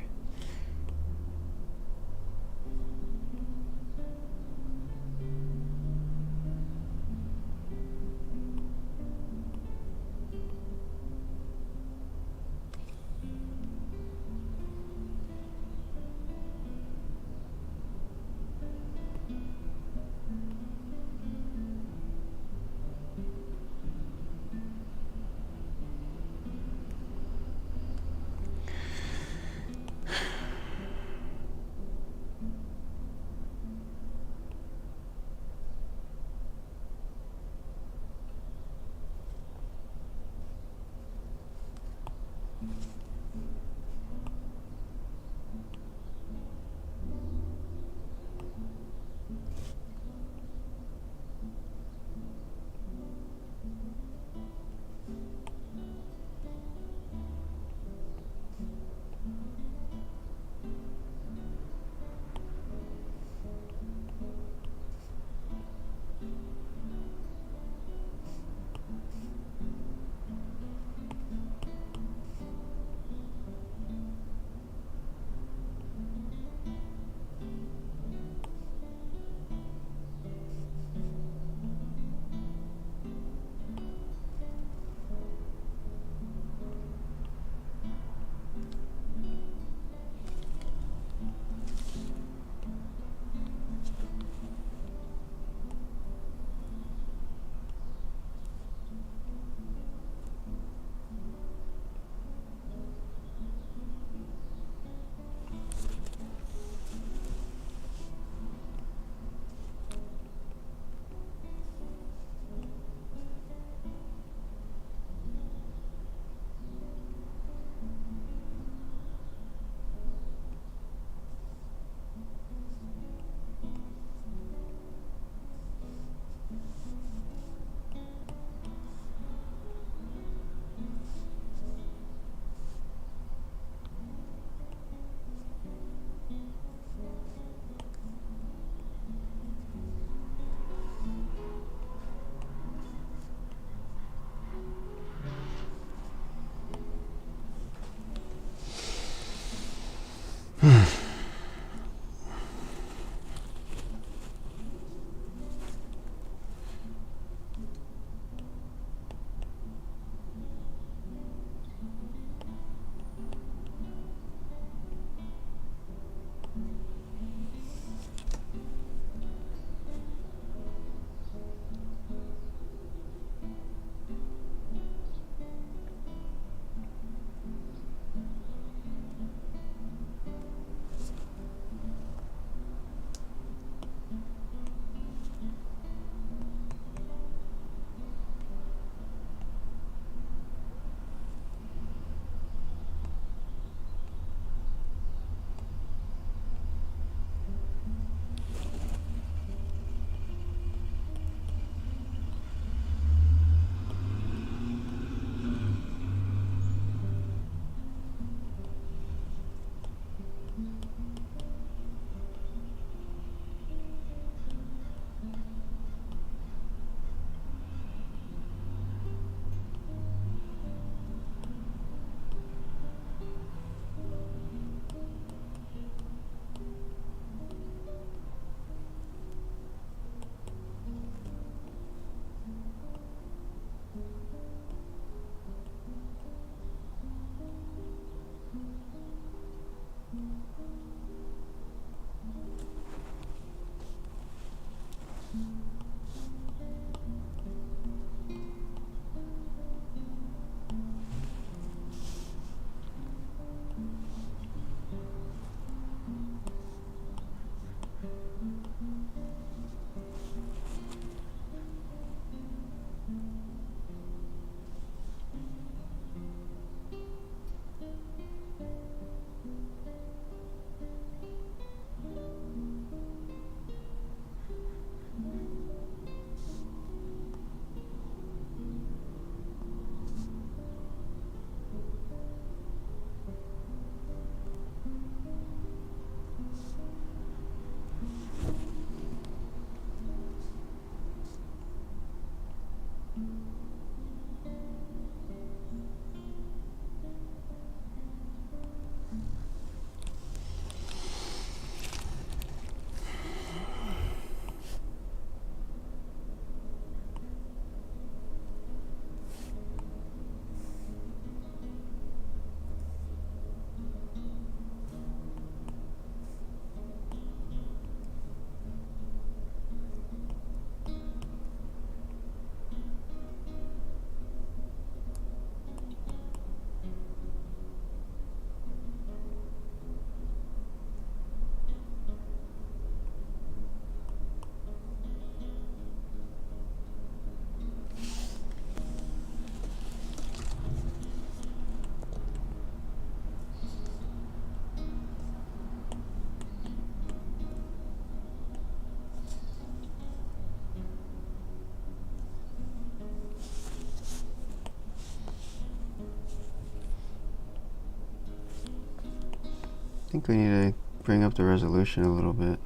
I think we need to bring up the resolution a little bit.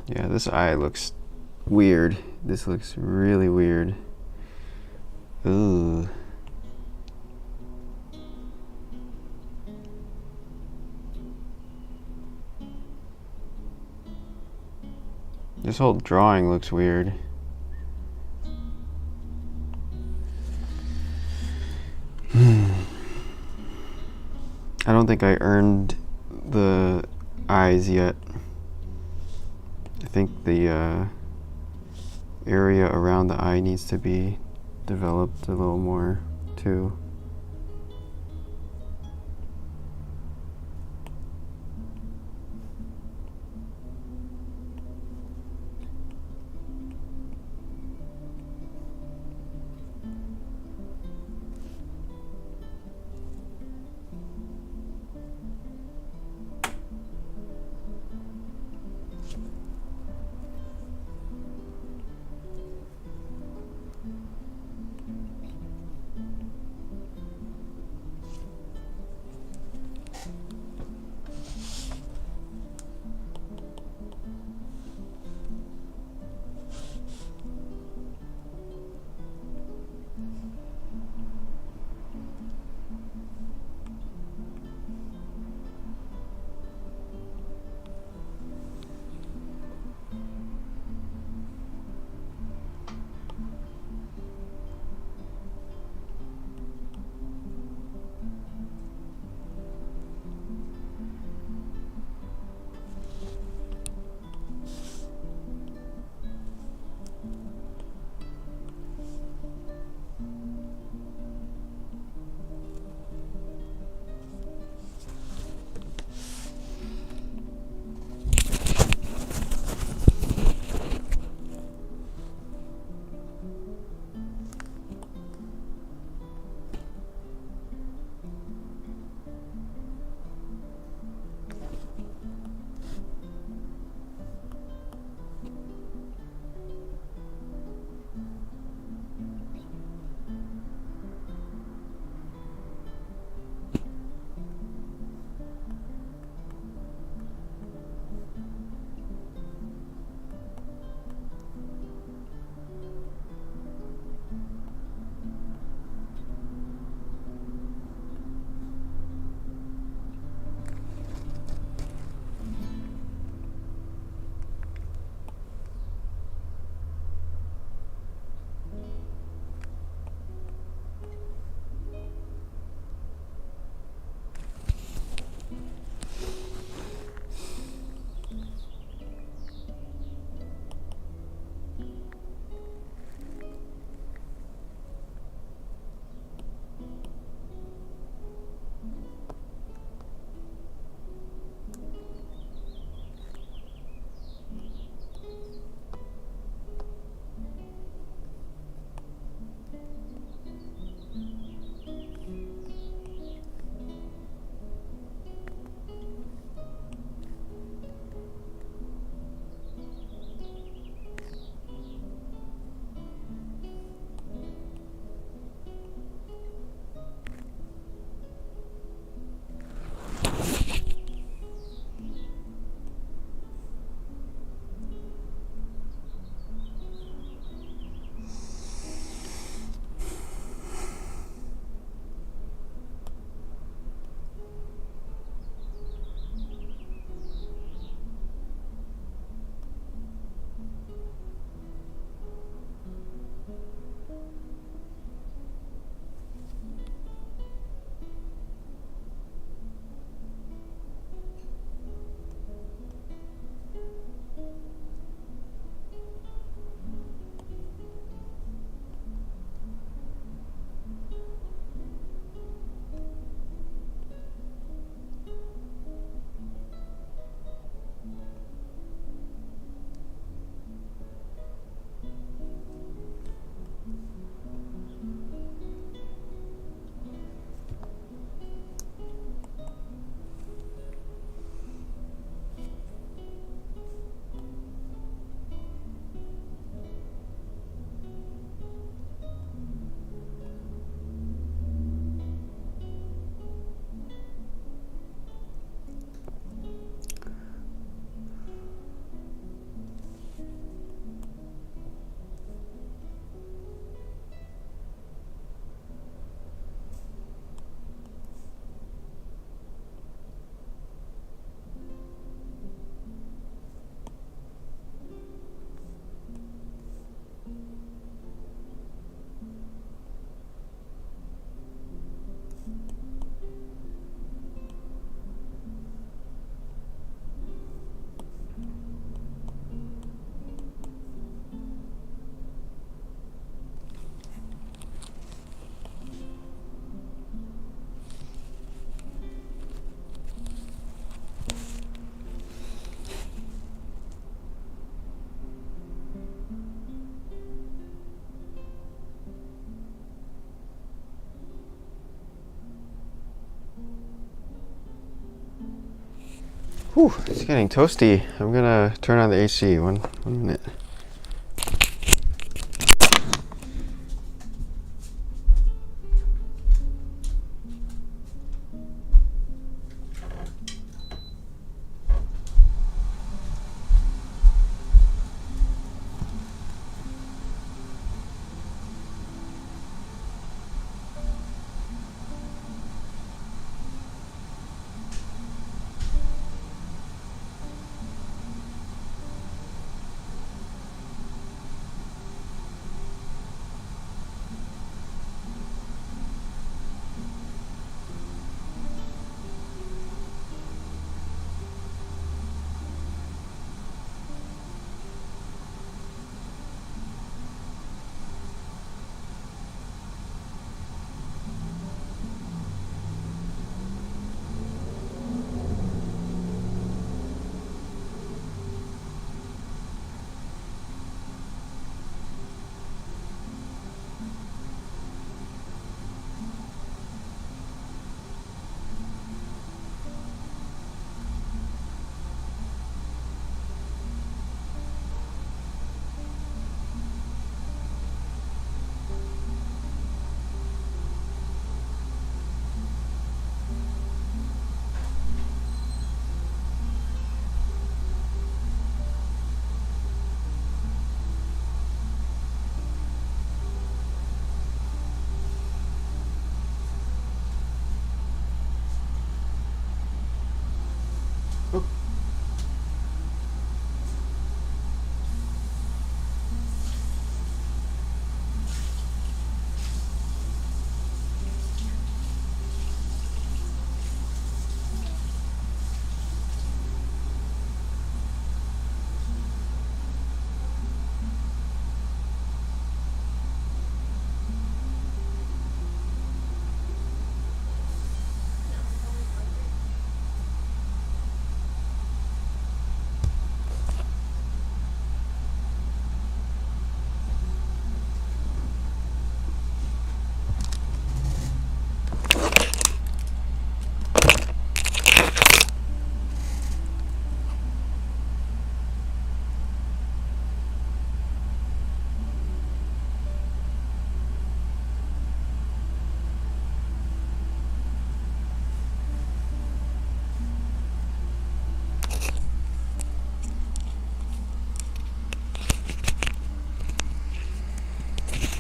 Yeah, this eye looks weird. This looks really weird. Ooh. This whole drawing looks weird. I don't think I earned the eyes yet. I think the area around the eye needs to be developed a little more too. Whew, it's getting toasty. I'm gonna turn on the AC. One minute.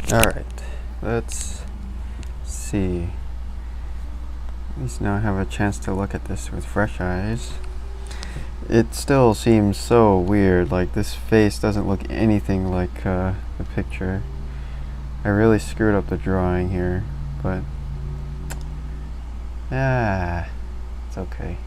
Alright, let's see. At least now I have a chance to look at this with fresh eyes. It still seems so weird, like this face doesn't look anything like the picture. I really screwed up the drawing here, but it's okay.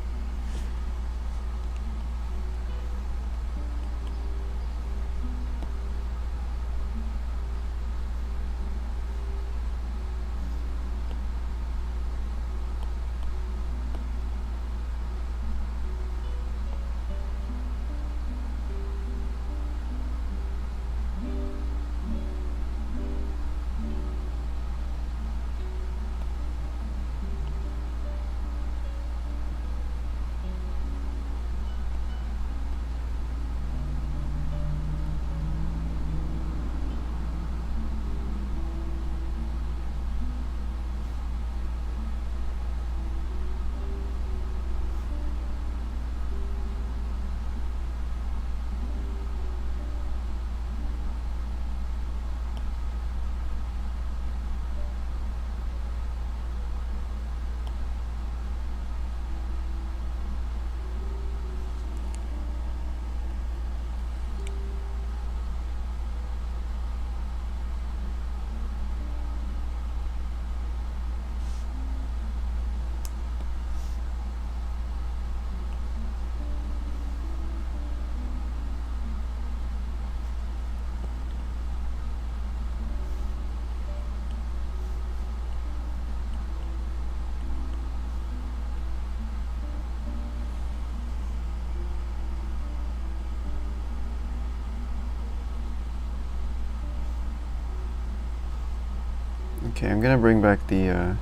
Okay, I'm gonna bring back the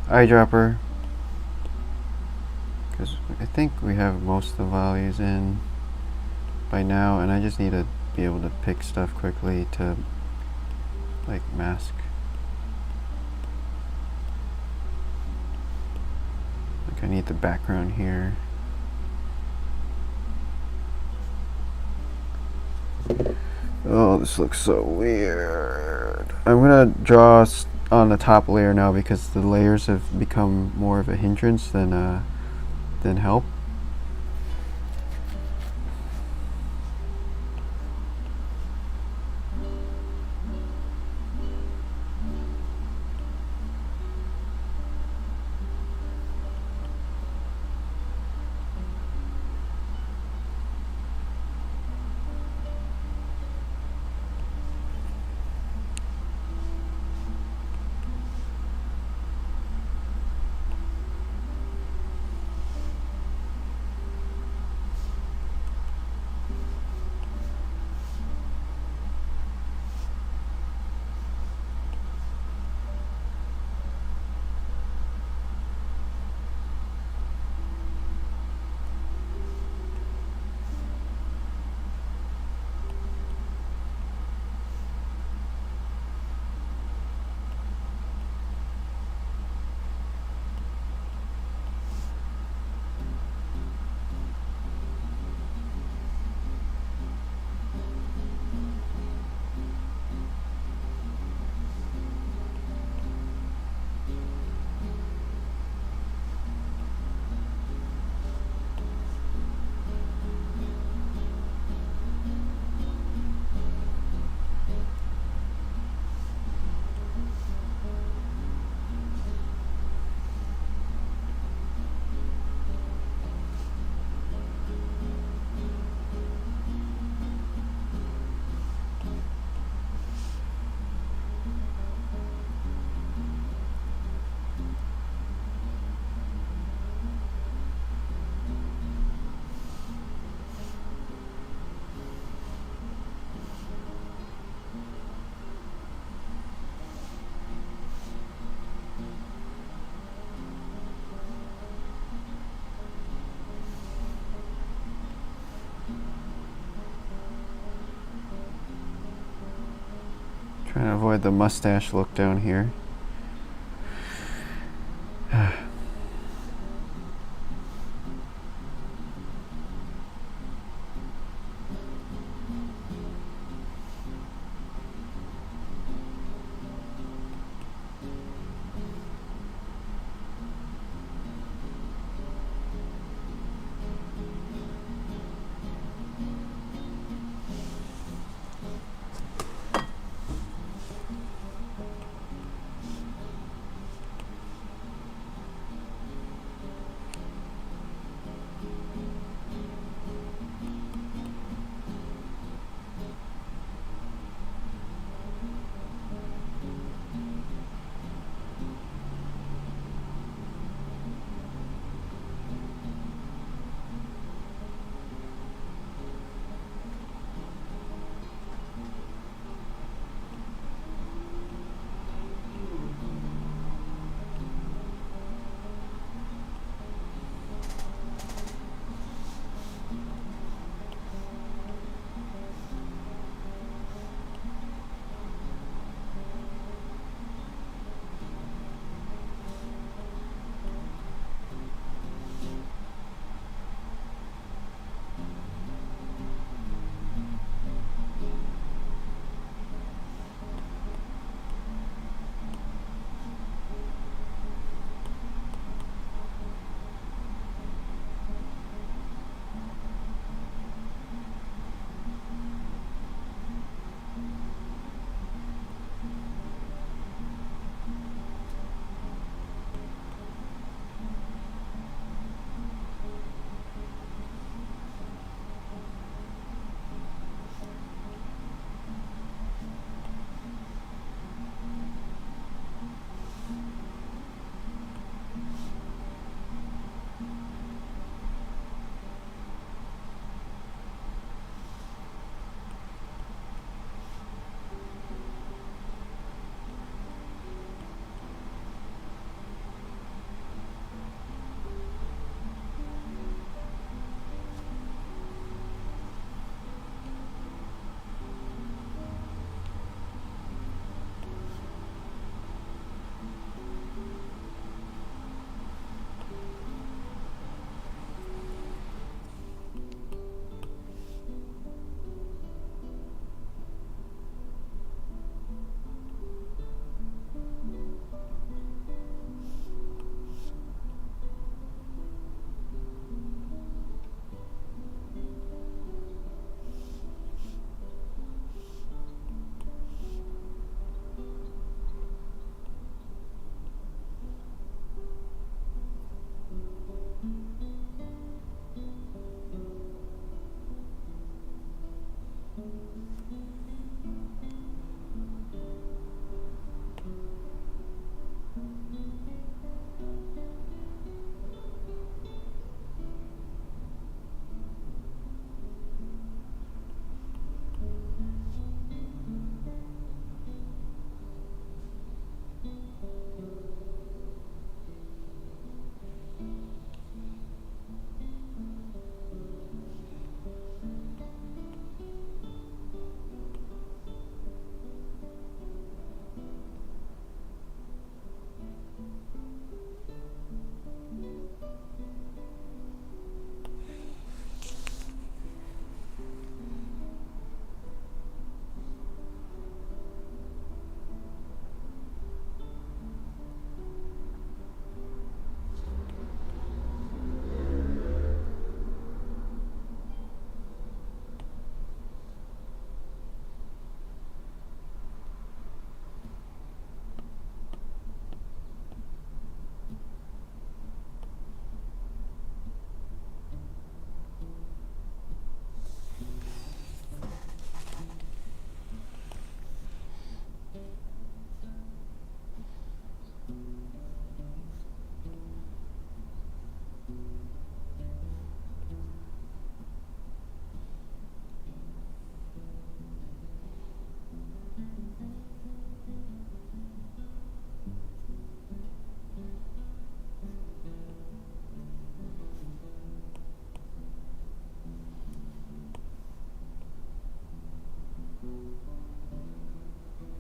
eyedropper because I think we have most of the values in by now, and I just need to be able to pick stuff quickly to like mask. Like I need the background here. Oh, this looks so weird. I'm gonna draw on the top layer now because the layers have become more of a hindrance than help. Trying to avoid the mustache look down here.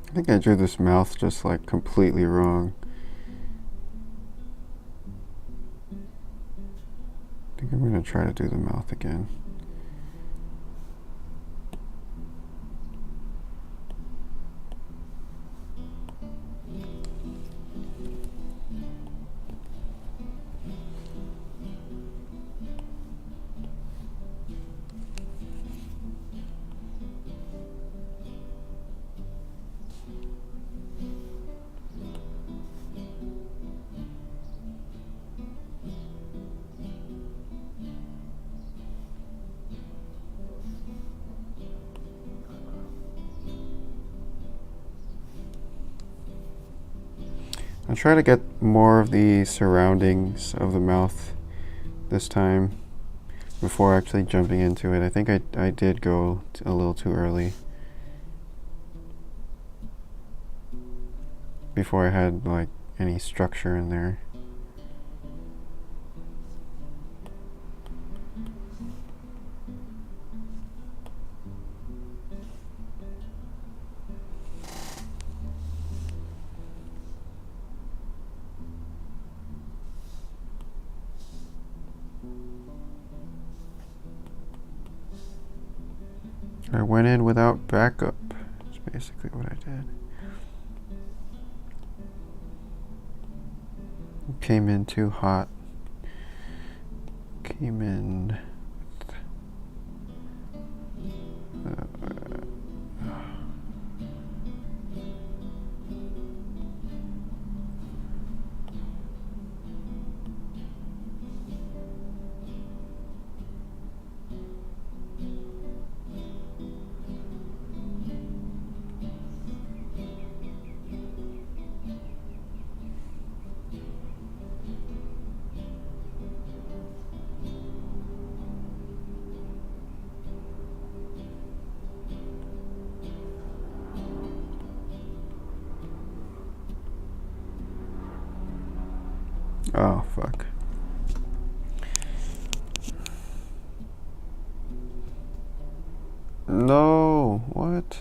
I think I drew this mouth just like completely wrong. I think I'm going to try to do the mouth again. I'll try to get more of the surroundings of the mouth this time before actually jumping into it. I think I did go a little too early before I had like any structure in there. I went in without backup. That's basically what I did. Came in too hot. Came in. Oh, fuck. No, what?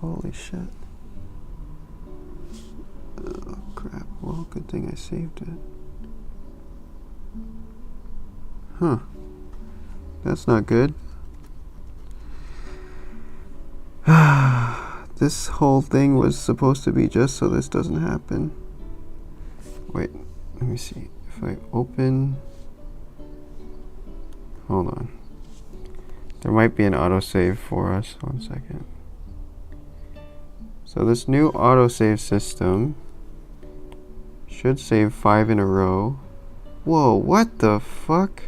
Holy shit. Oh, crap. Well, good thing I saved it. Huh. That's not good. This whole thing was supposed to be just so this doesn't happen. Wait, let me see. If I open... Hold on. There might be an autosave for us. 1 second. So this new autosave system should save 5 in a row. Whoa, what the fuck?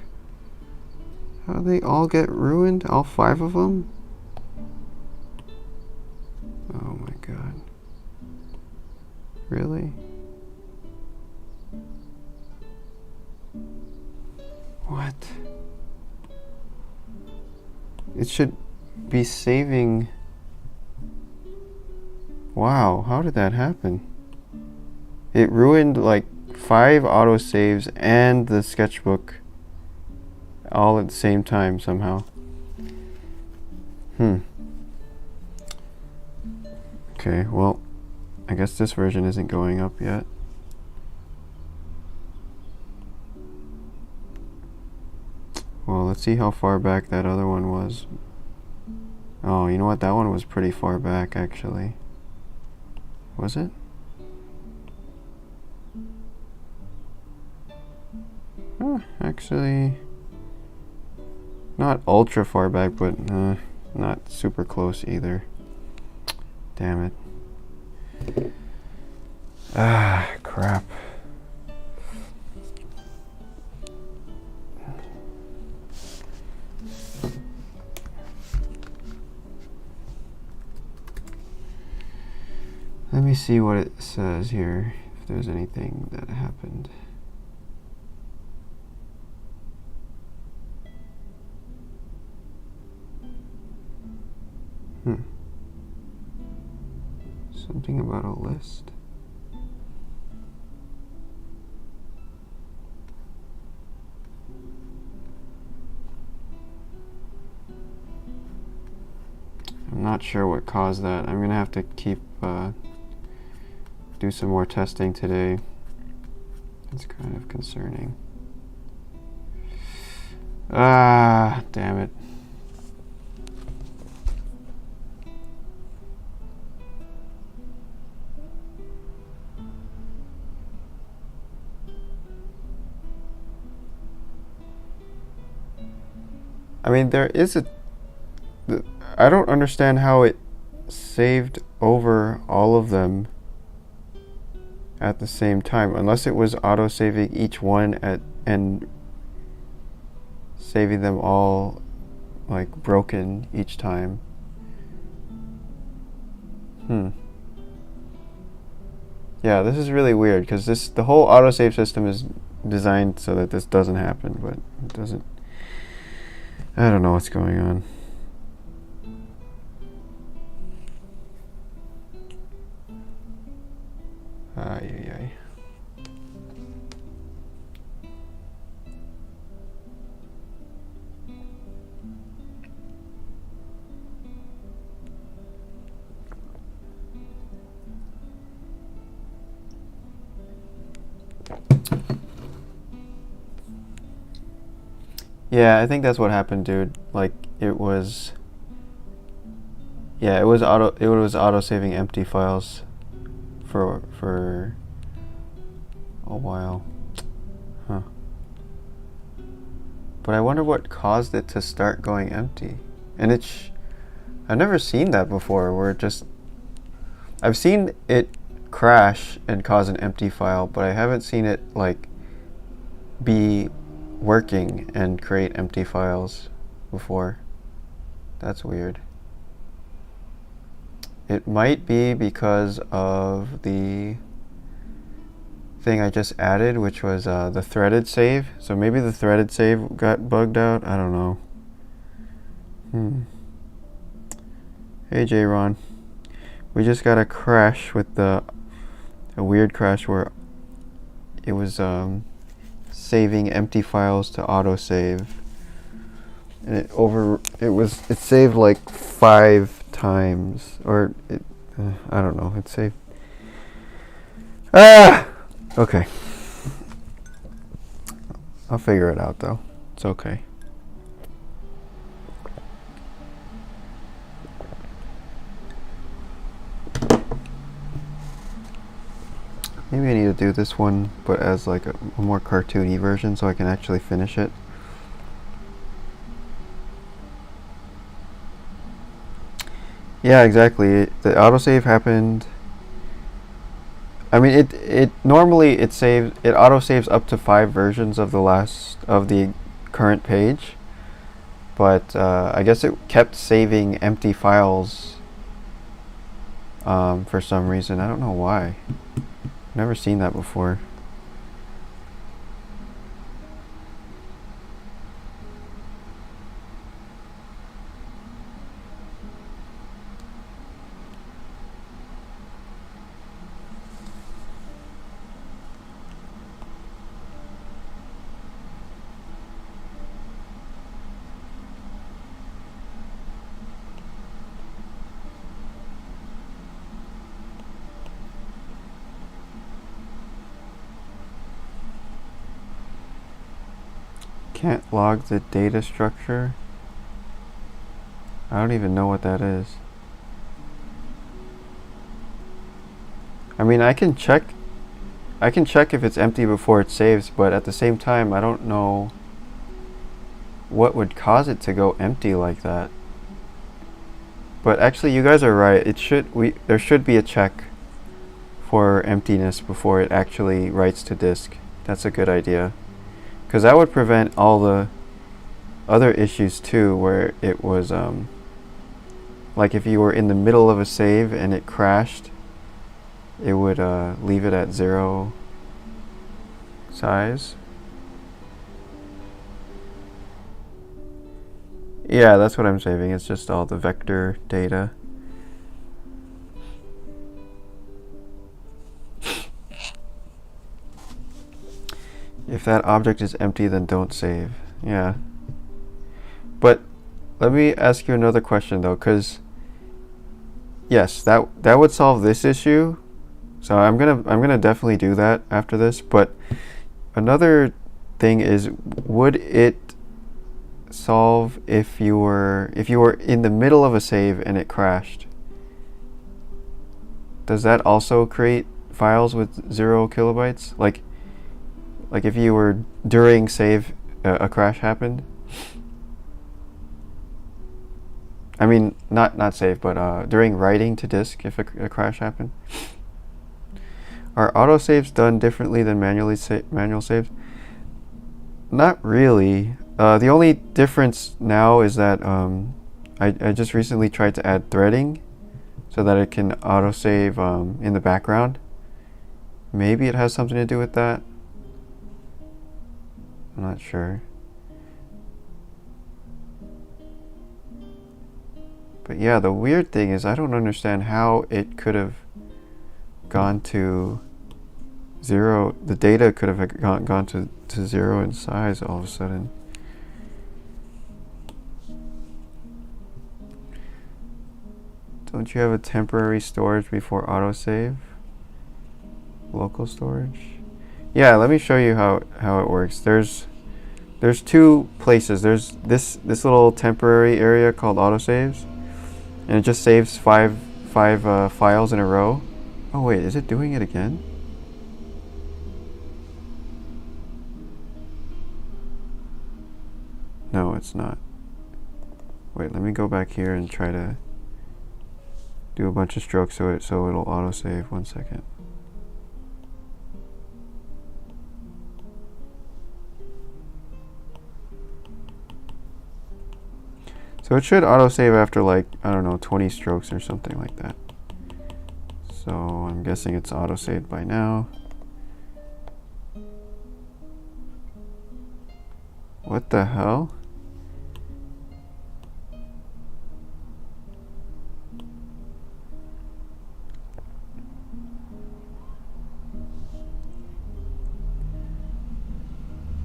How do they all get ruined? All 5 of them? Oh my god. Really? What? It should be saving... Wow, how did that happen? It ruined like 5 autosaves and the sketchbook all at the same time somehow. Okay, well, I guess this version isn't going up yet. Well, let's see how far back that other one was. Oh, you know what? That one was pretty far back, actually. Was it? Actually, not ultra far back, but not super close either. Damn it. Ah, crap. Let me see what it says here, if there's anything that happened. Something about a list. I'm not sure what caused that. I'm gonna have to do some more testing today. It's kind of concerning. Ah, damn it. I mean, there is I don't understand how it saved over all of them at the same time, unless it was auto-saving each one and saving them all like broken each time. Yeah, this is really weird because the whole autosave system is designed so that this doesn't happen, but it doesn't. I don't know what's going on. Ay. Yeah, I think that's what happened, dude. Like it was auto saving empty files for a while. Huh. But I wonder what caused it to start going empty. And I've never seen that before where I've seen it crash and cause an empty file, but I haven't seen it like be working and create empty files before. That's weird. It might be because of the thing I just added, which was the threaded save. So maybe the threaded save got bugged out. I don't know. Hey J-Ron. We just got a crash with a weird crash where it was saving empty files to autosave, and it saved like 5 times, or I don't know, it saved okay, I'll figure it out though. It's okay. Maybe I need to do this one, but as like a more cartoony version so I can actually finish it. Yeah, exactly. The autosave happened. I mean, it normally it autosaves up to 5 versions of the current page, but I guess it kept saving empty files for some reason. I don't know why. Never seen that before. Can't log the data structure. I don't even know what that is. I mean, I can check if it's empty before it saves, but at the same time I don't know what would cause it to go empty like that. But actually you guys are right. There should be a check for emptiness before it actually writes to disk. That's a good idea. Because that would prevent all the other issues too, where it was like if you were in the middle of a save and it crashed, it would leave it at 0 size. Yeah, that's what I'm saving. It's just all the vector data. If that object is empty, then don't save. Yeah. But let me ask you another question though, because yes, that would solve this issue. So I'm gonna definitely do that after this. But another thing is, would it solve if you were in the middle of a save and it crashed? Does that also create files with 0 kilobytes? Like if you were during save, a crash happened. I mean, not save, but during writing to disk, if a crash happened. Are autosaves done differently than manual saves? Not really. The only difference now is that I just recently tried to add threading so that it can autosave in the background. Maybe it has something to do with that. I'm not sure. But yeah, the weird thing is I don't understand how it could have gone to 0. The data could have gone to 0 in size all of a sudden. Don't you have a temporary storage before autosave? Local storage? Yeah, let me show you how it works. There's 2 places. There's this little temporary area called autosaves, and it just saves five files in a row. Oh wait, is it doing it again? No, it's not. Wait, let me go back here and try to do a bunch of strokes so it'll autosave. 1 second. So it should autosave after, like, I don't know, 20 strokes or something like that. So I'm guessing it's autosaved by now. What the hell?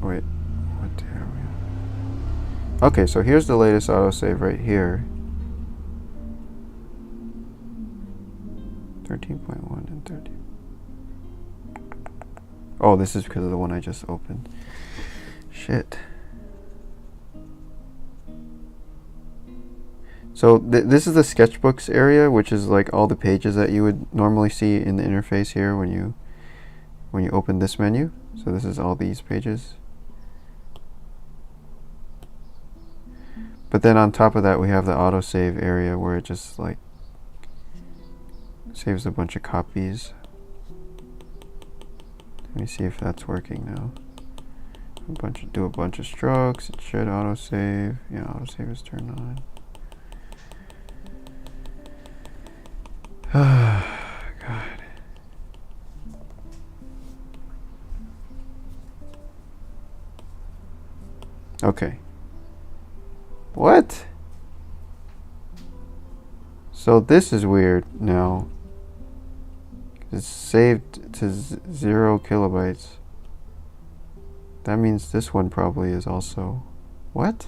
Wait, what are we? Okay, so here's the latest autosave right here. 13.1 and 13. Oh, this is because of the one I just opened. Shit. So this is the sketchbooks area, which is like all the pages that you would normally see in the interface here when you open this menu. So this is all these pages. But then on top of that, we have the autosave area where it just like saves a bunch of copies. Let me see if that's working now. Do a bunch of strokes. It should autosave. Yeah, autosave is turned on. God. Okay. What? So this is weird now. It's saved to 0 kilobytes. That means this one probably is also... What?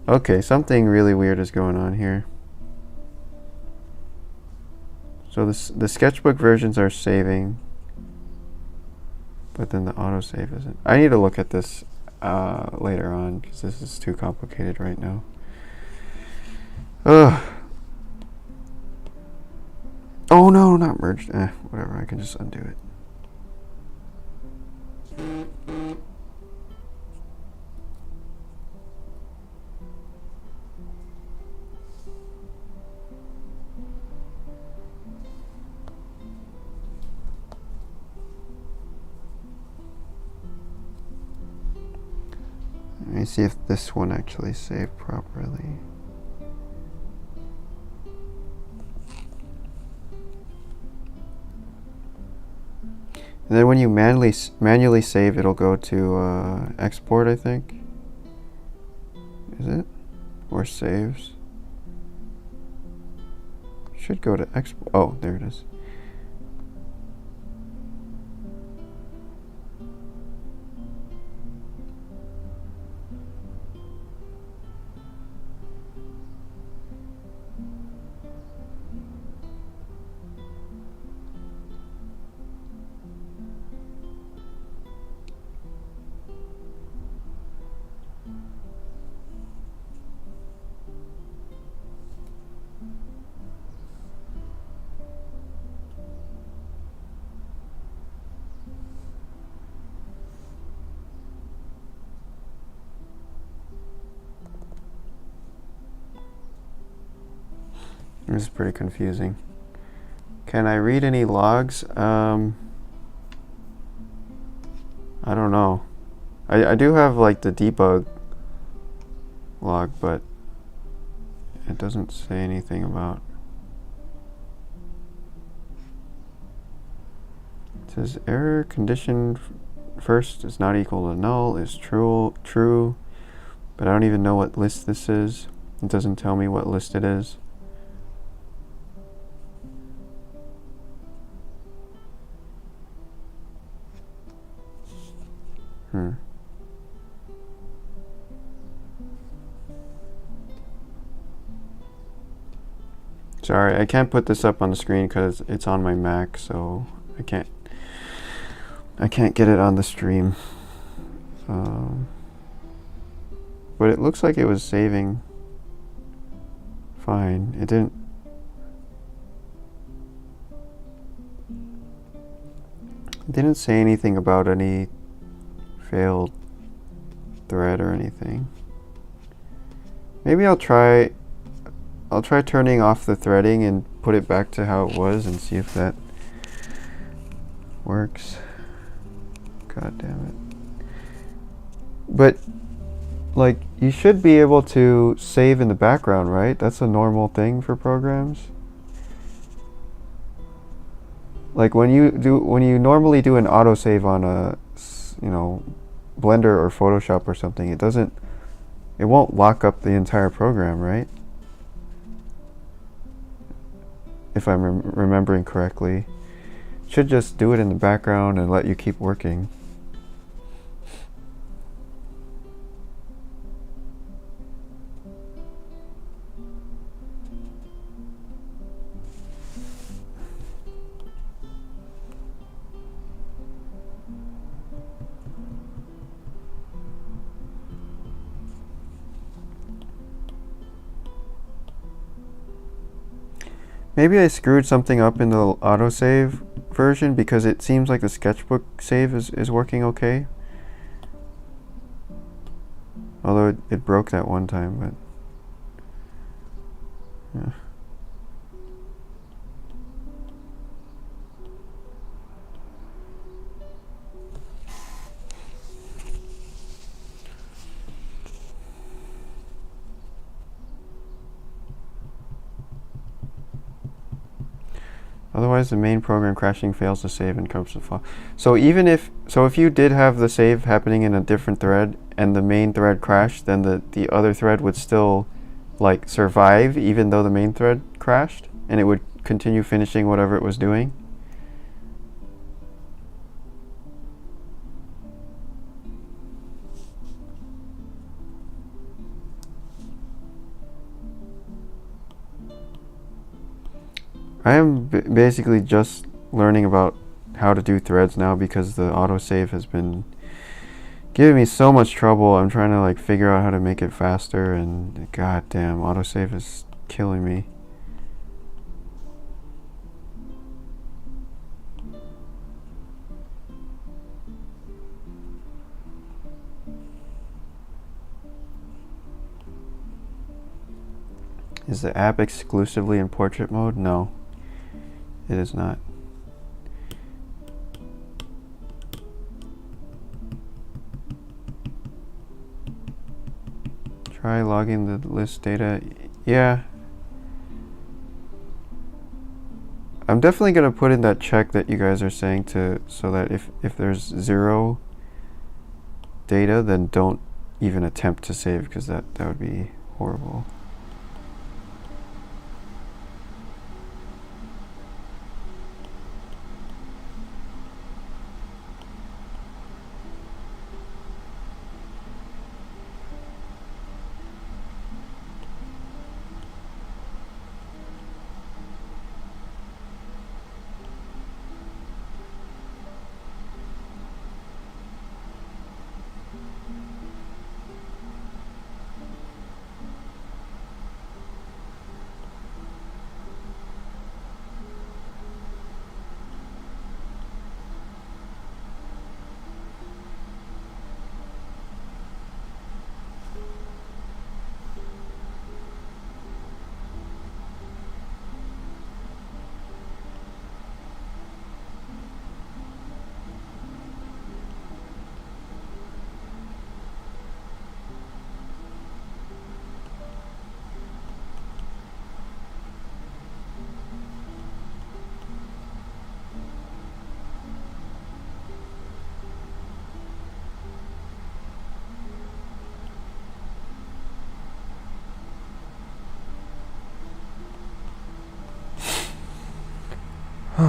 Okay, something really weird is going on here. So the sketchbook versions are saving, but then the autosave isn't. I need to look at this later on because this is too complicated right now. Ugh. Oh no, not merged. Whatever, I can just undo it. Let me see if this one actually saved properly. And then when you manually save, it'll go to export, I think. Is it? Or saves? Should go to export. Oh, there it is. This is pretty confusing. Can I read any logs? I don't know. I do have like the debug log, but it doesn't say anything about. It says error condition first is not equal to null is true, but I don't even know what list this is. It doesn't tell me what list it is. Sorry, I can't put this up on the screen because it's on my Mac, so I can't get it on the stream. But it looks like it was saving fine. It didn't say anything about any failed thread or anything. Maybe I'll try turning off the threading and put it back to how it was and see if that works. God damn it. But like, you should be able to save in the background, right? That's a normal thing for programs. Like when you normally do an autosave on a, Blender or Photoshop or something, it won't lock up the entire program, right? If I'm remembering correctly. It should just do it in the background and let you keep working. Maybe I screwed something up in the autosave version because it seems like the sketchbook save is working okay. Although it broke that one time, but yeah. Otherwise, the main program crashing fails to save and corrupts the file. So if you did have the save happening in a different thread and the main thread crashed, then the other thread would still like survive even though the main thread crashed, and it would continue finishing whatever it was doing. I am basically just learning about how to do threads now because the autosave has been giving me so much trouble. I'm trying to like figure out how to make it faster, and goddamn, autosave is killing me. Is the app exclusively in portrait mode? No. It is not. Try logging the list data. Yeah. I'm definitely going to put in that check that you guys are saying so that if there's 0 data, then don't even attempt to save, because that would be horrible. Do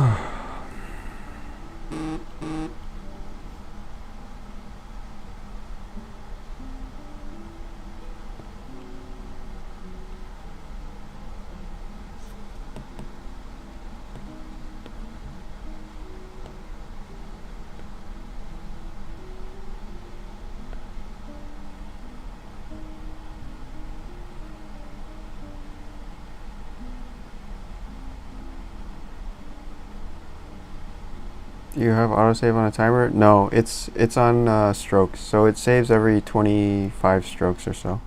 you have autosave on a timer? No, it's on strokes, so it saves every 25 strokes or so.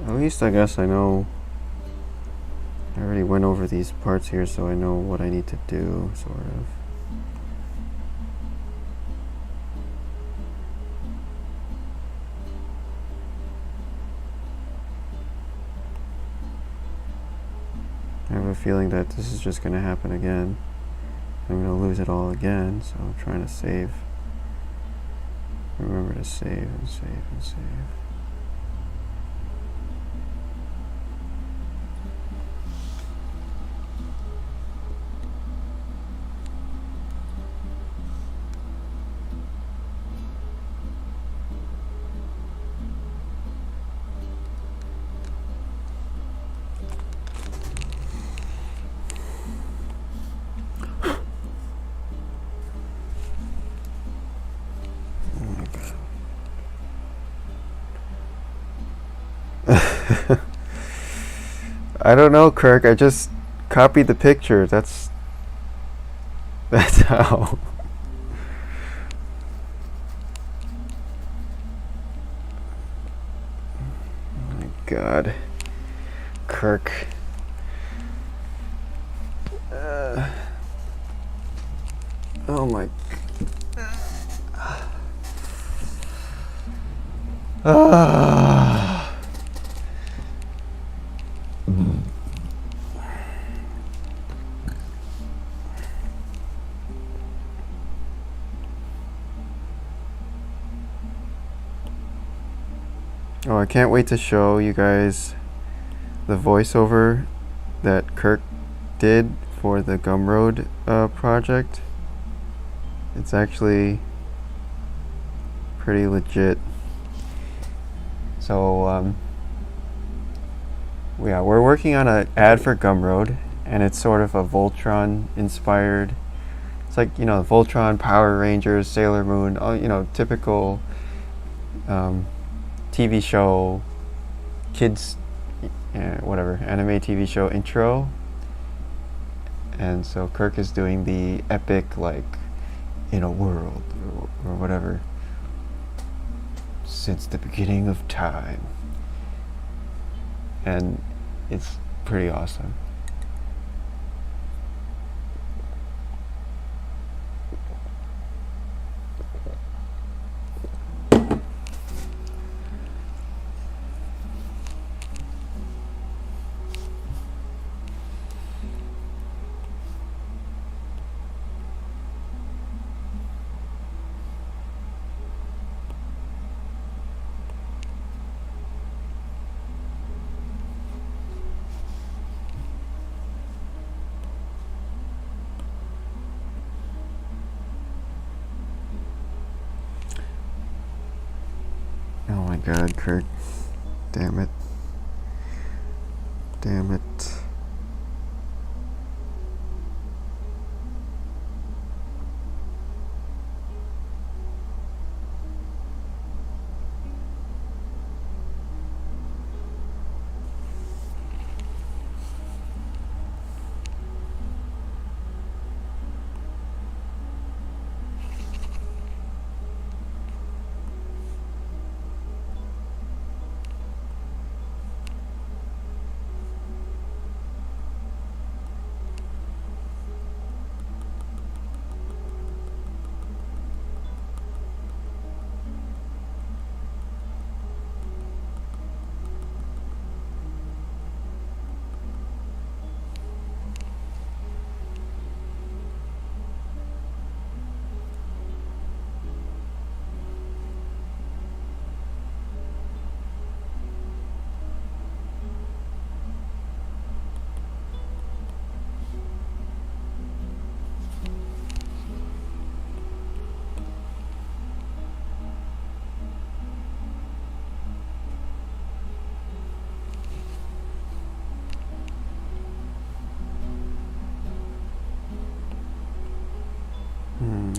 At least I guess I know. I already went over these parts here, so I know what I need to do, sort of. I have a feeling that this is just going to happen again. I'm going to lose it all again, so I'm trying to save. Remember to save and save and save. I don't know, Kirk. I just copied the picture. That's how. Oh my God, Kirk. Oh my. Oh, I can't wait to show you guys the voiceover that Kirk did for the Gumroad project. It's actually pretty legit. So, yeah, we're working on an ad for Gumroad, and it's sort of a Voltron inspired. It's like, Voltron, Power Rangers, Sailor Moon, all, typical TV show, kids, whatever, anime TV show intro. And so Kirk is doing the epic, like, in a world, or whatever, since the beginning of time. And it's pretty awesome. Oh my God, Kirk. Damn it. Damn it.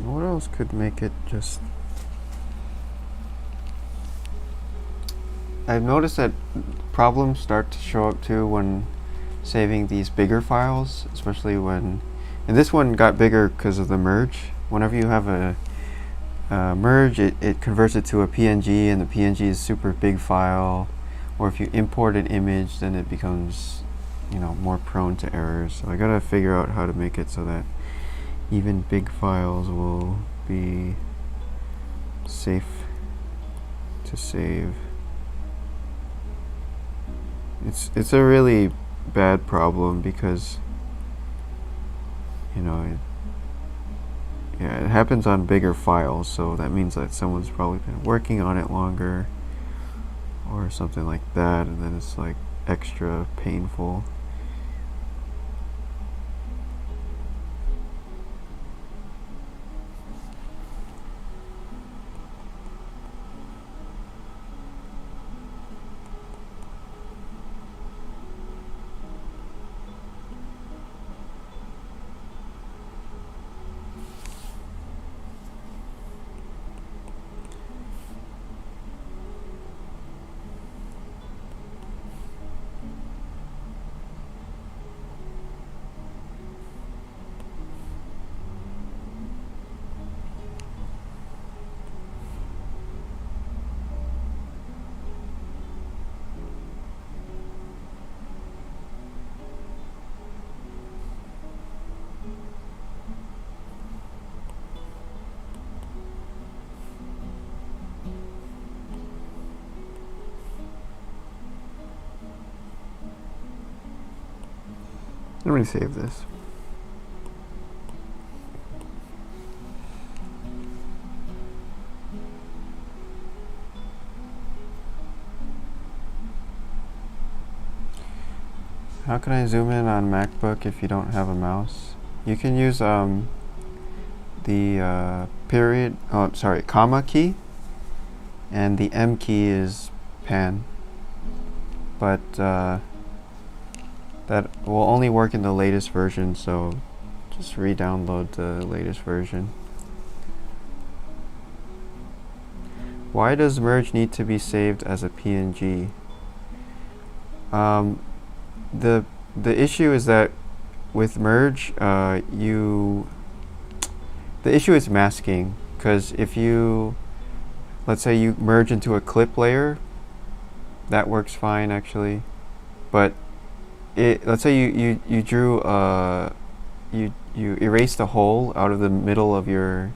What else could make it just... I've noticed that problems start to show up too when saving these bigger files, especially when... And this one got bigger because of the merge. Whenever you have a merge, it converts it to a PNG, and the PNG is super big file. Or if you import an image, then it becomes, you know, more prone to errors. So I gotta figure out how to make it so that even big files will be safe to save. It's a really bad problem because, you know, it happens on bigger files, so that means that someone's probably been working on it longer or something like that, and then it's like extra painful. Let me save this. How can I zoom in on MacBook if you don't have a mouse? You can use the comma key, and the M key is pan, but that will only work in the latest version, so just re-download the latest version. Why does merge need to be saved as a PNG? The issue is that with merge, the issue is masking, because if you, let's say you merge into a clip layer, that works fine actually, but let's say you drew you erased a hole out of the middle of your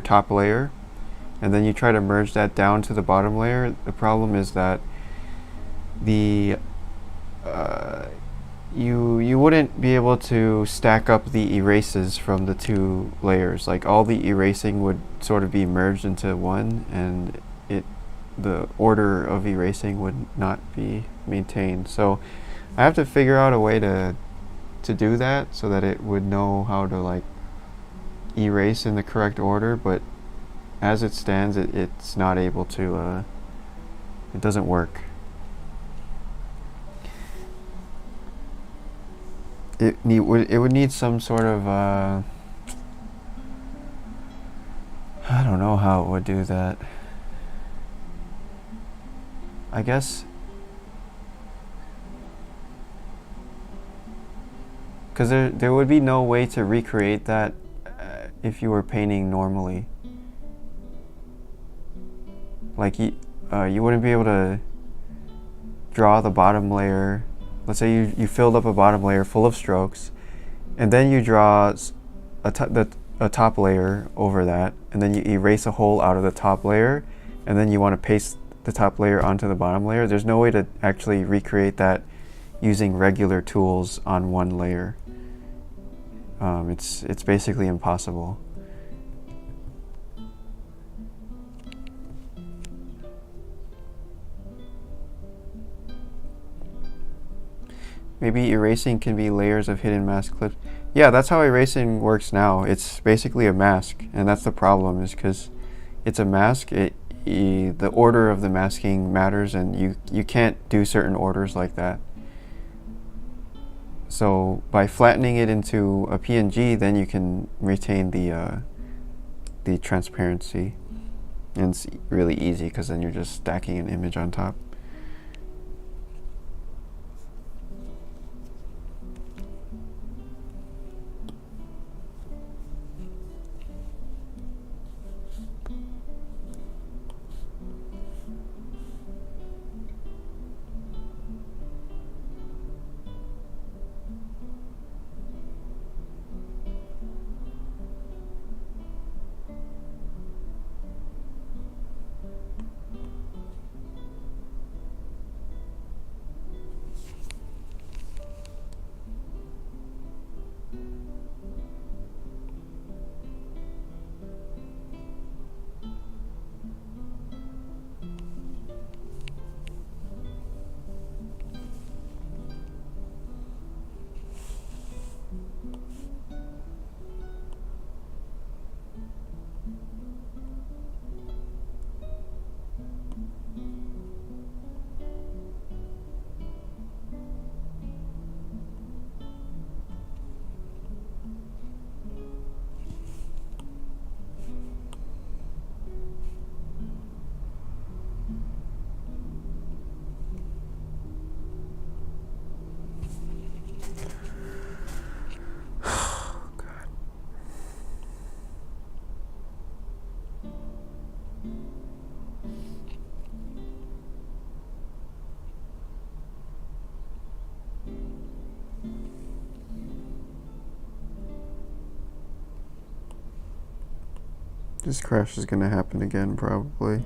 top layer, and then you try to merge that down to the bottom layer. The problem is that the you wouldn't be able to stack up the erases from the two layers. Like all the erasing would sort of be merged into one, and the order of erasing would not be maintained. So I have to figure out a way to do that so that it would know how to like erase in the correct order, but as it stands, it's not able to, it doesn't work. it would need some sort of I don't know how it would do that. I guess because there would be no way to recreate that if you were painting normally. Like you wouldn't be able to draw the bottom layer. Let's say you filled up a bottom layer full of strokes, and then you draw a top layer over that, and then you erase a hole out of the top layer, and then you want to paste the top layer onto the bottom layer. There's no way to actually recreate that using regular tools on one layer. It's basically impossible. Maybe erasing can be layers of hidden mask clips. Yeah, that's how erasing works now. It's basically a mask, and that's the problem, is because it's a mask. The order of the masking matters, and you can't do certain orders like that. So by flattening it into a PNG, then you can retain the transparency, and it's really easy because then you're just stacking an image on top. This crash is gonna happen again, probably.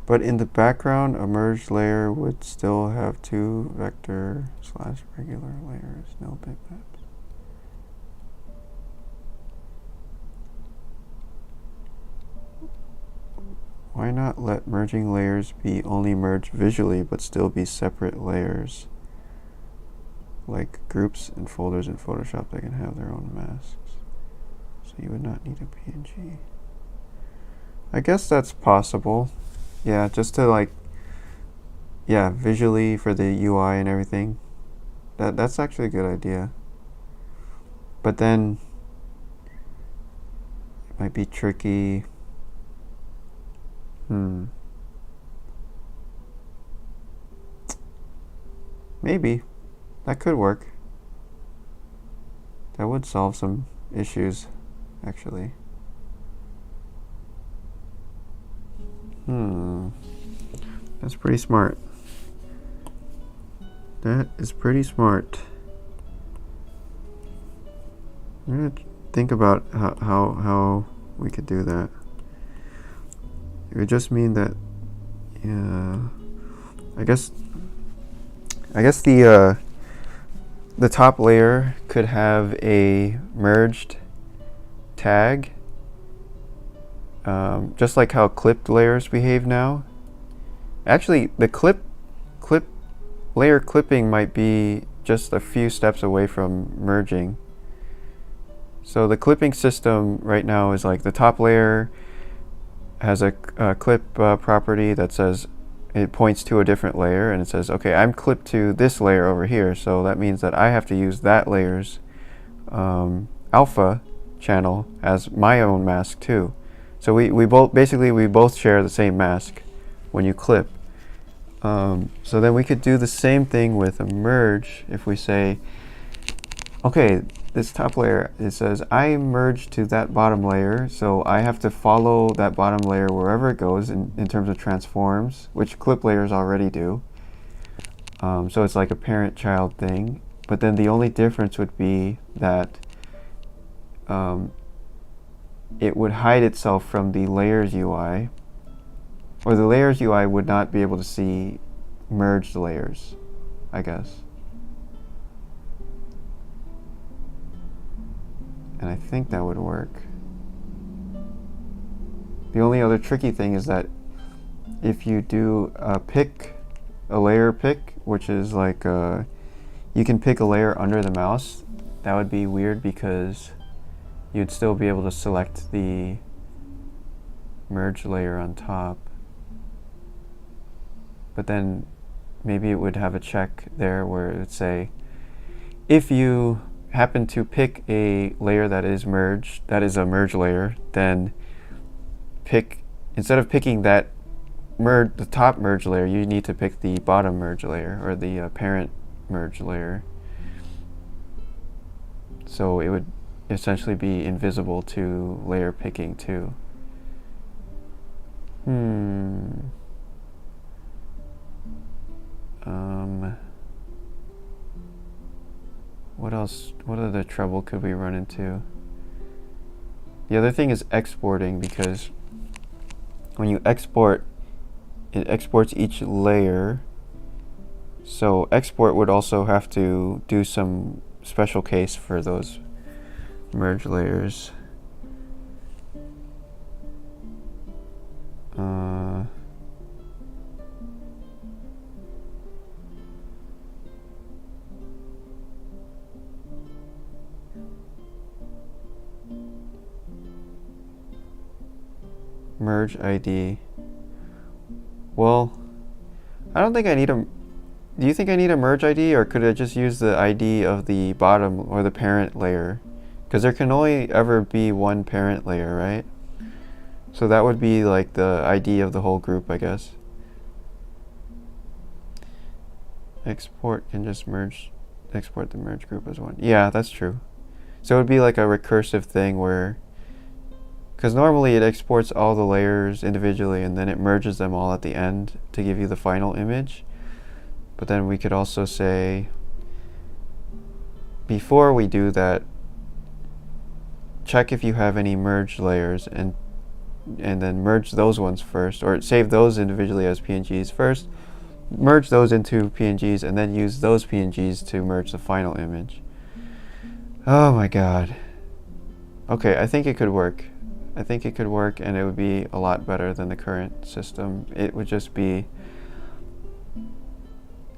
But in the background, a merged layer would still have two vector / regular layers, no bitmaps. Why not let merging layers be only merged visually but still be separate layers? Like groups and folders in Photoshop that can have their own masks. So you would not need a PNG. I guess that's possible. Yeah, just to visually for the UI and everything. That's actually a good idea. But then it might be tricky. Maybe. That could work. That would solve some issues, actually. That's pretty smart. That is pretty smart. I'm gonna think about how we could do that. It would just mean that, I guess I guess the top layer could have a merged tag, just like how clipped layers behave now. Actually, the layer clipping might be just a few steps away from merging. So the clipping system right now is like the top layer has a clip property that says, it points to a different layer and it says, okay, I'm clipped to this layer over here, so that means that I have to use that layer's alpha channel as my own mask too. So we both share the same mask when you clip. So then we could do the same thing with a merge. If we say, okay, this top layer, it says I merge to that bottom layer, so I have to follow that bottom layer wherever it goes in terms of transforms, which clip layers already do. So it's like a parent-child thing, but then the only difference would be that it would hide itself from the layers UI, or the layers UI would not be able to see merged layers, I guess. And I think that would work. The only other tricky thing is that if you do a layer pick, which is like you can pick a layer under the mouse, that would be weird because you'd still be able to select the merge layer on top. But then maybe it would have a check there where it would say, if you happen to pick a layer that is merged, that is a merge layer, then instead of picking that the top merge layer, you need to pick the bottom merge layer, or the parent merge layer. So it would essentially be invisible to layer picking too. What else? What other trouble could we run into? The other thing is exporting, because when you export, it exports each layer. So export would also have to do some special case for those merge layers. Merge ID. Well, I don't think I need a... Do you think I need a merge ID, or could I just use the ID of the bottom or the parent layer? Because there can only ever be one parent layer, right? So that would be like the ID of the whole group, I guess. Export can just export the merge group as one. Yeah, that's true. So it would be like a recursive thing where, because normally it exports all the layers individually and then it merges them all at the end to give you the final image. But then we could also say, before we do that, check if you have any merged layers and then merge those ones first, or save those individually as PNGs first, merge those into PNGs, and then use those PNGs to merge the final image. Oh my god. Okay, I think it could work. I think it could work, and it would be a lot better than the current system. It would just be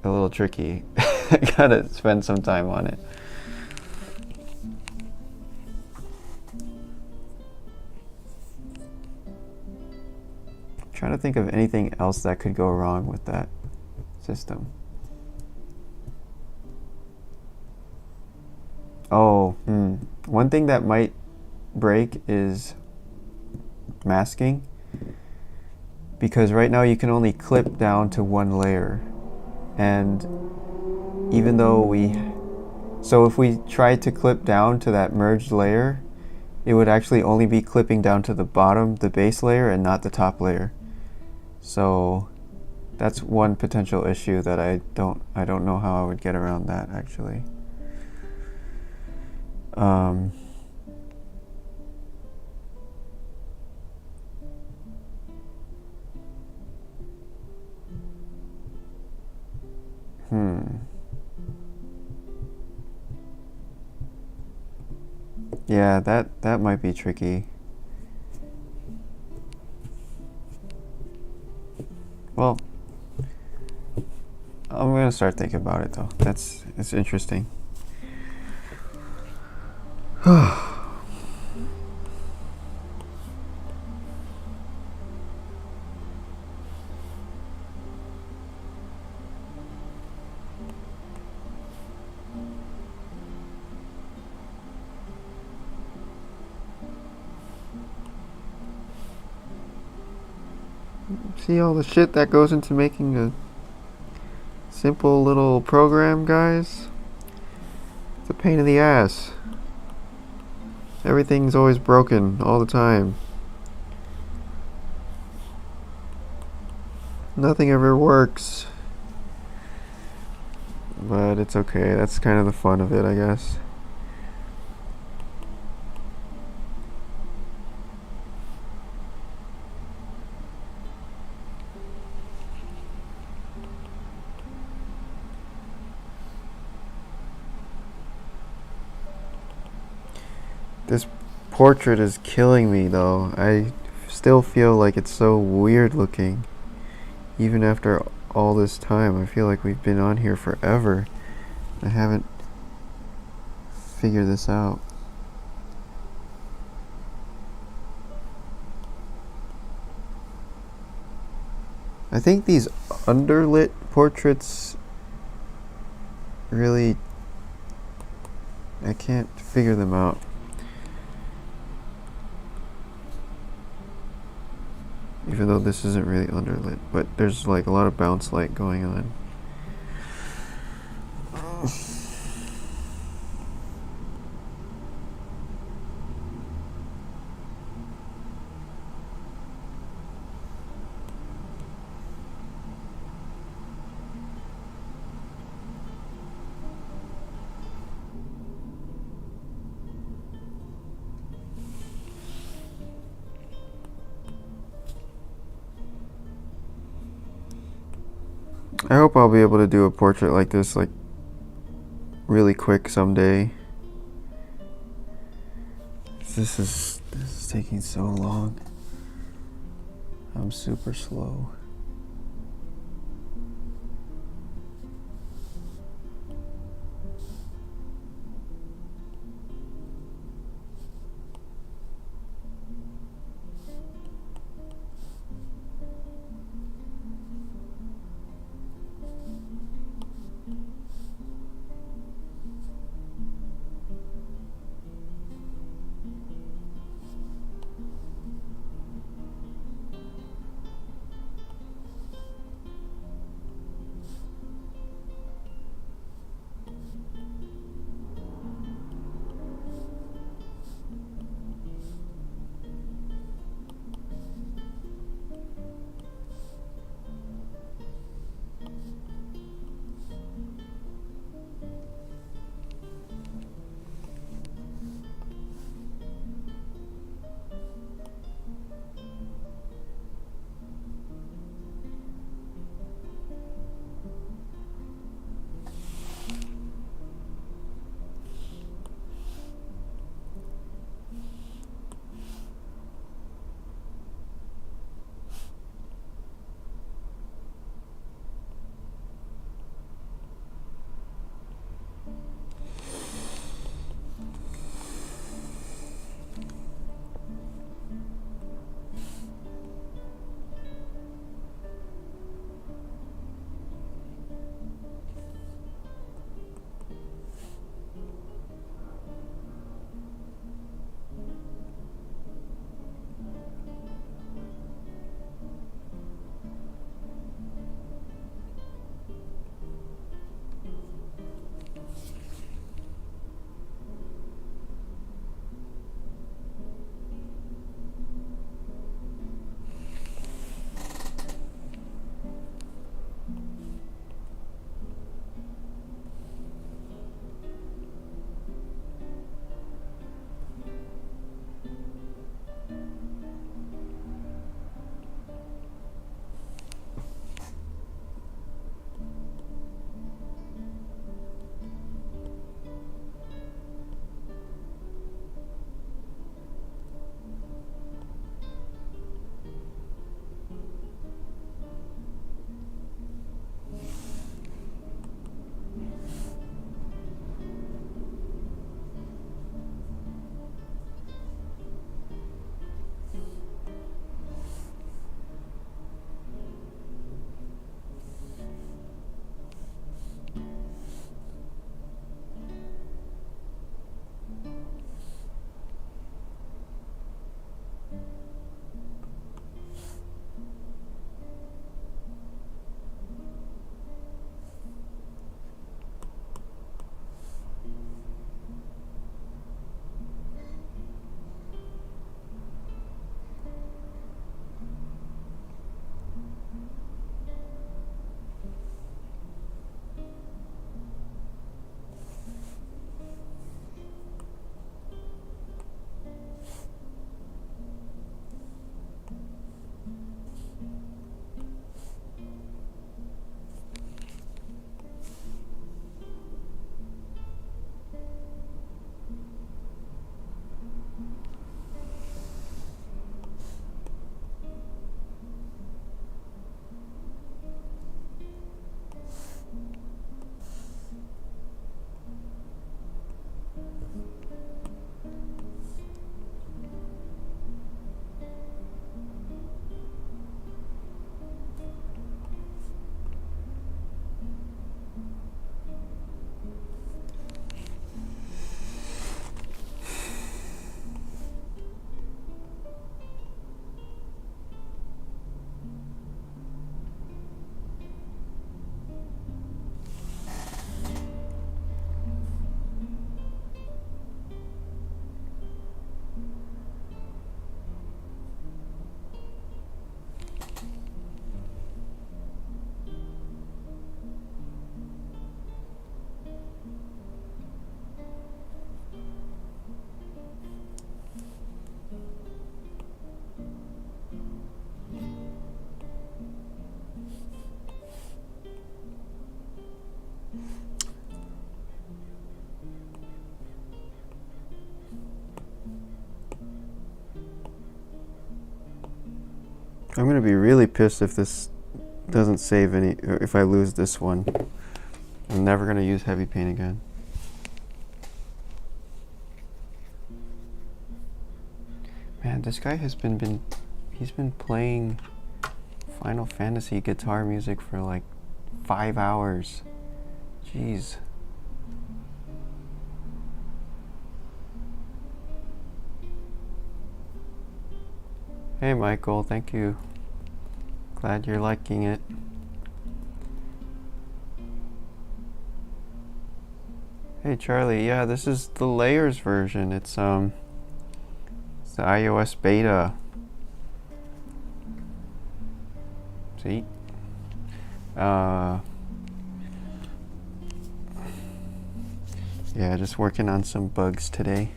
a little tricky. I gotta spend some time on it. I'm trying to think of anything else that could go wrong with that system. Oh, one thing that might break is masking, because right now you can only clip down to one layer, and even though so if we tried to clip down to that merged layer, it would actually only be clipping down to the bottom, the base layer, and not the top layer. So that's one potential issue that I don't know how I would get around that actually. Yeah, that might be tricky. Well, I'm gonna start thinking about it though. It's interesting. See all the shit that goes into making a simple little program, guys? It's a pain in the ass. Everything's always broken all the time. Nothing ever works. But it's okay. That's kind of the fun of it, I guess. This portrait is killing me though. I still feel like it's so weird looking. Even after all this time, I feel like we've been on here forever. I haven't figured this out. I think these underlit portraits really, I can't figure them out. Even though this isn't really underlit, but there's like a lot of bounce light going on. I hope I'll be able to do a portrait like this, like, really quick someday. This is taking so long. I'm super slow. I'm gonna be really pissed if this doesn't save any, or if I lose this one. I'm never gonna use heavy paint again. Man, this guy has he's been playing Final Fantasy guitar music for like 5 hours. Jeez. Hey Michael, thank you. Glad you're liking it. Hey Charlie, yeah, this is the layers version. It's the iOS beta. See? Yeah, just working on some bugs today.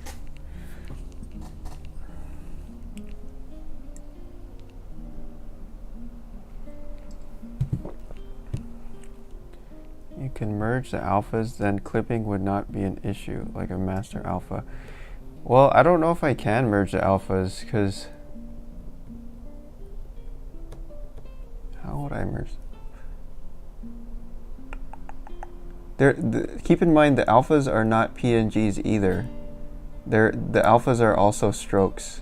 You can merge the alphas, then clipping would not be an issue, like a master alpha. Well, I don't know if I can merge the alphas, because how would I merge? Keep in mind the alphas are not PNGs either. The alphas are also strokes,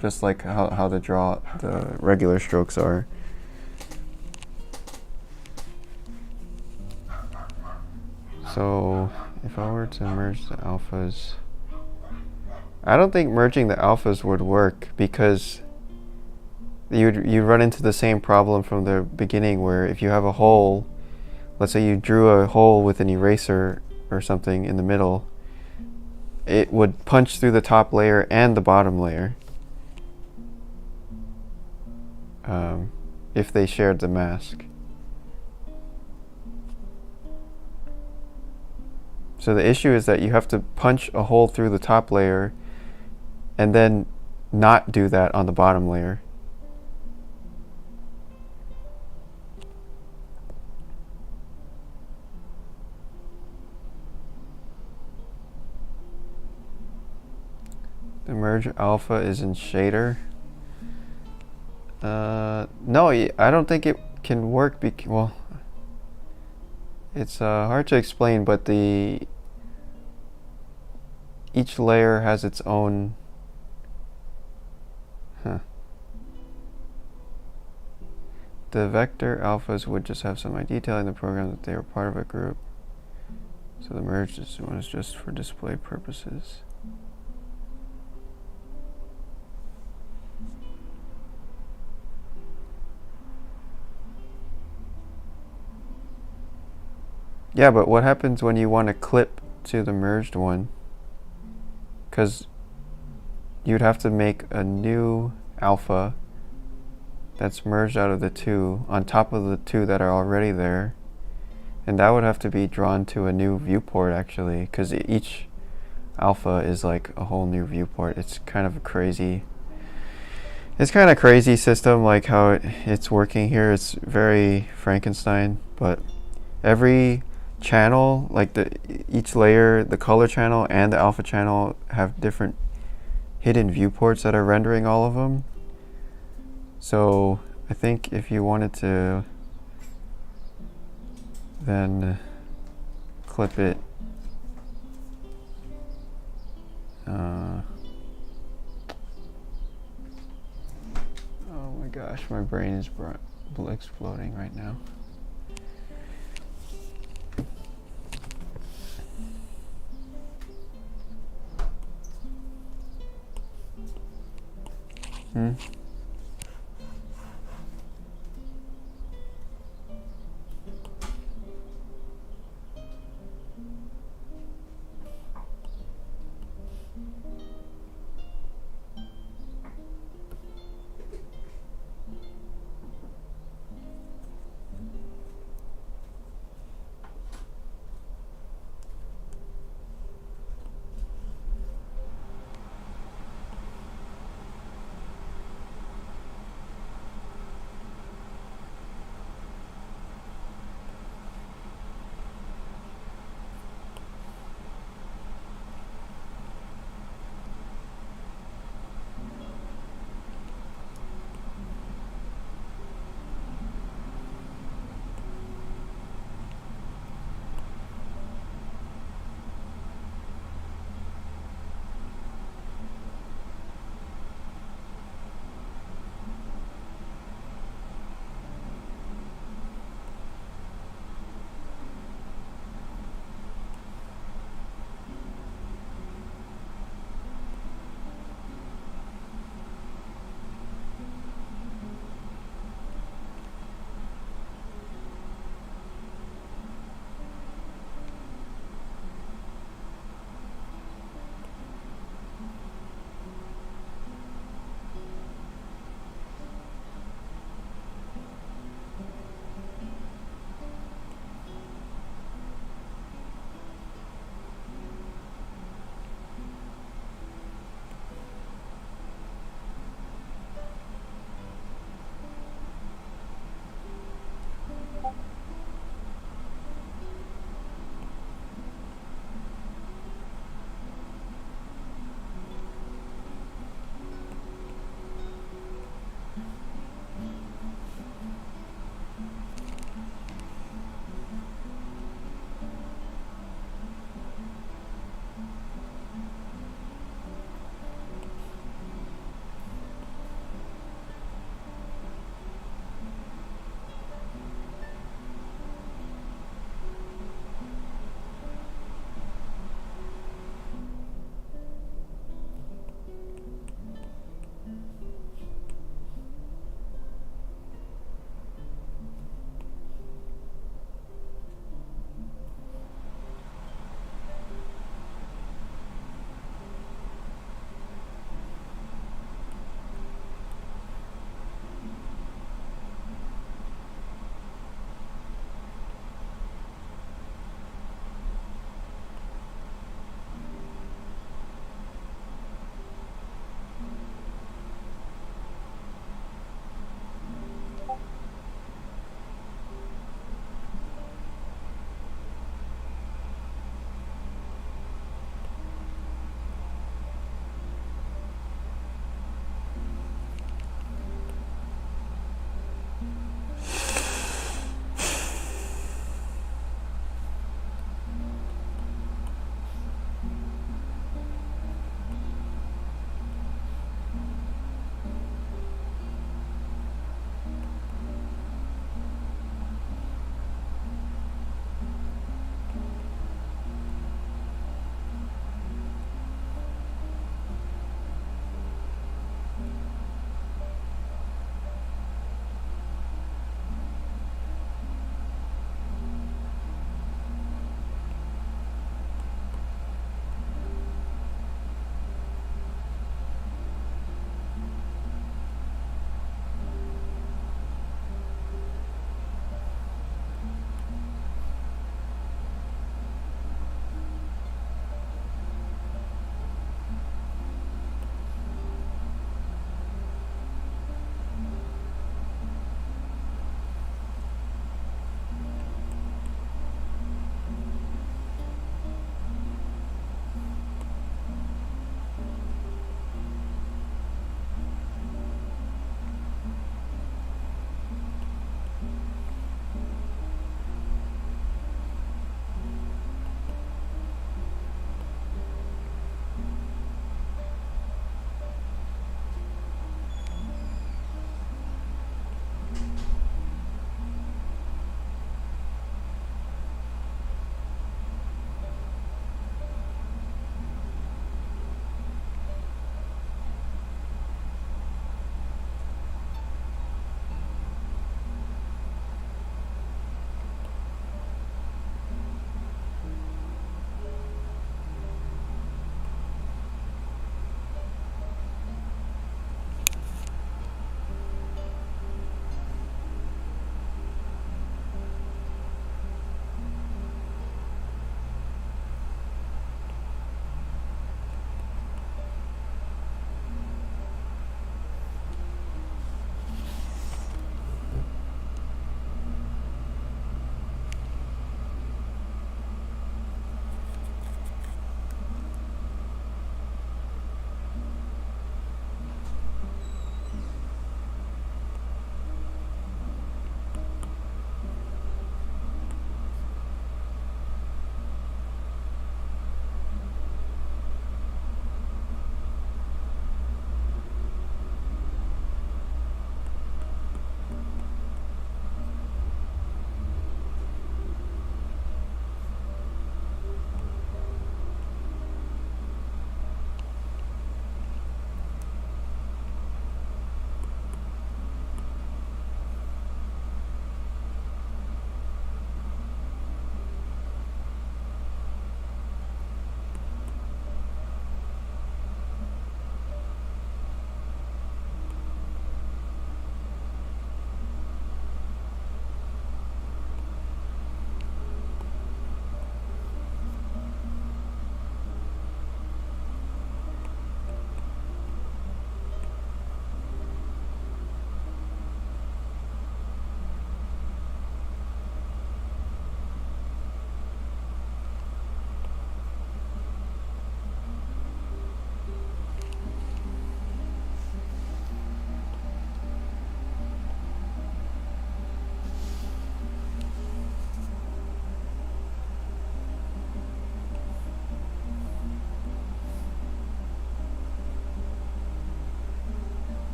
just like how the regular strokes are. So if I were to merge the alphas, I don't think merging the alphas would work, because you'd run into the same problem from the beginning, where if you have a hole, let's say you drew a hole with an eraser or something in the middle, it would punch through the top layer and the bottom layer if they shared the mask. So the issue is that you have to punch a hole through the top layer and then not do that on the bottom layer. The merge alpha is in shader. No, I don't think it can work. Well, it's hard to explain, but each layer has its own. The vector alphas would just have some detail in the program that they were part of a group. So the merged one is just for display purposes. Yeah, but what happens when you want to clip to the merged one? Because you'd have to make a new alpha that's merged out of the two on top of the two that are already there. And that would have to be drawn to a new viewport, actually, because each alpha is like a whole new viewport. It's kind of a crazy system, like how it's working here. It's very Frankenstein, but every channel, like each layer, the color channel and the alpha channel, have different hidden viewports that are rendering all of them. So I think if you wanted to then clip it, oh my gosh, my brain is exploding right now.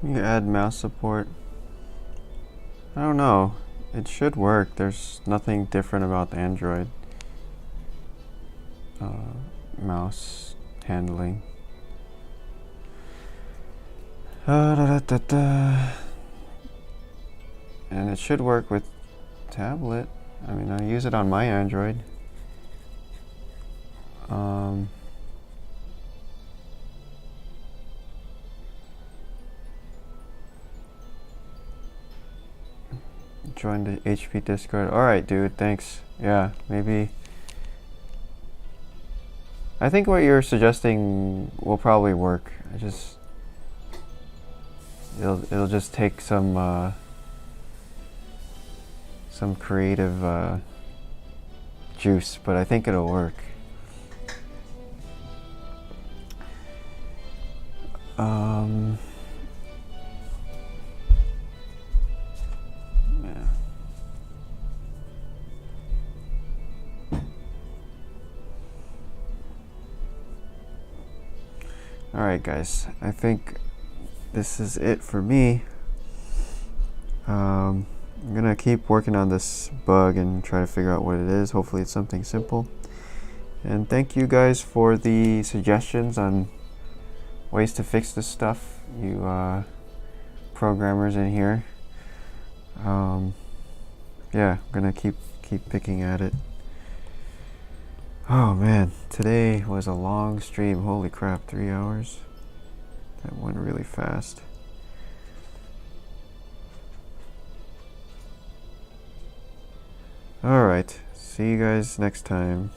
You add mouse support. I don't know. It should work. There's nothing different about the Android mouse handling. And it should work with tablet. I mean, I use it on my Android. Join the HP Discord. Alright, dude, thanks. Yeah, maybe. I think what you're suggesting will probably work. It'll just take some creative juice, but I think it'll work. Yeah. Alright guys, I think this is it for me. I'm gonna keep working on this bug and try to figure out what it is. Hopefully it's something simple. And thank you guys for the suggestions on ways to fix this stuff, you programmers in here. Yeah, I'm gonna keep picking at it. Oh man, today was a long stream. Holy crap, 3 hours. That went really fast. Alright, see you guys next time.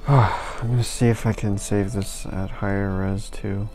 I'm gonna see if I can save this at higher res too.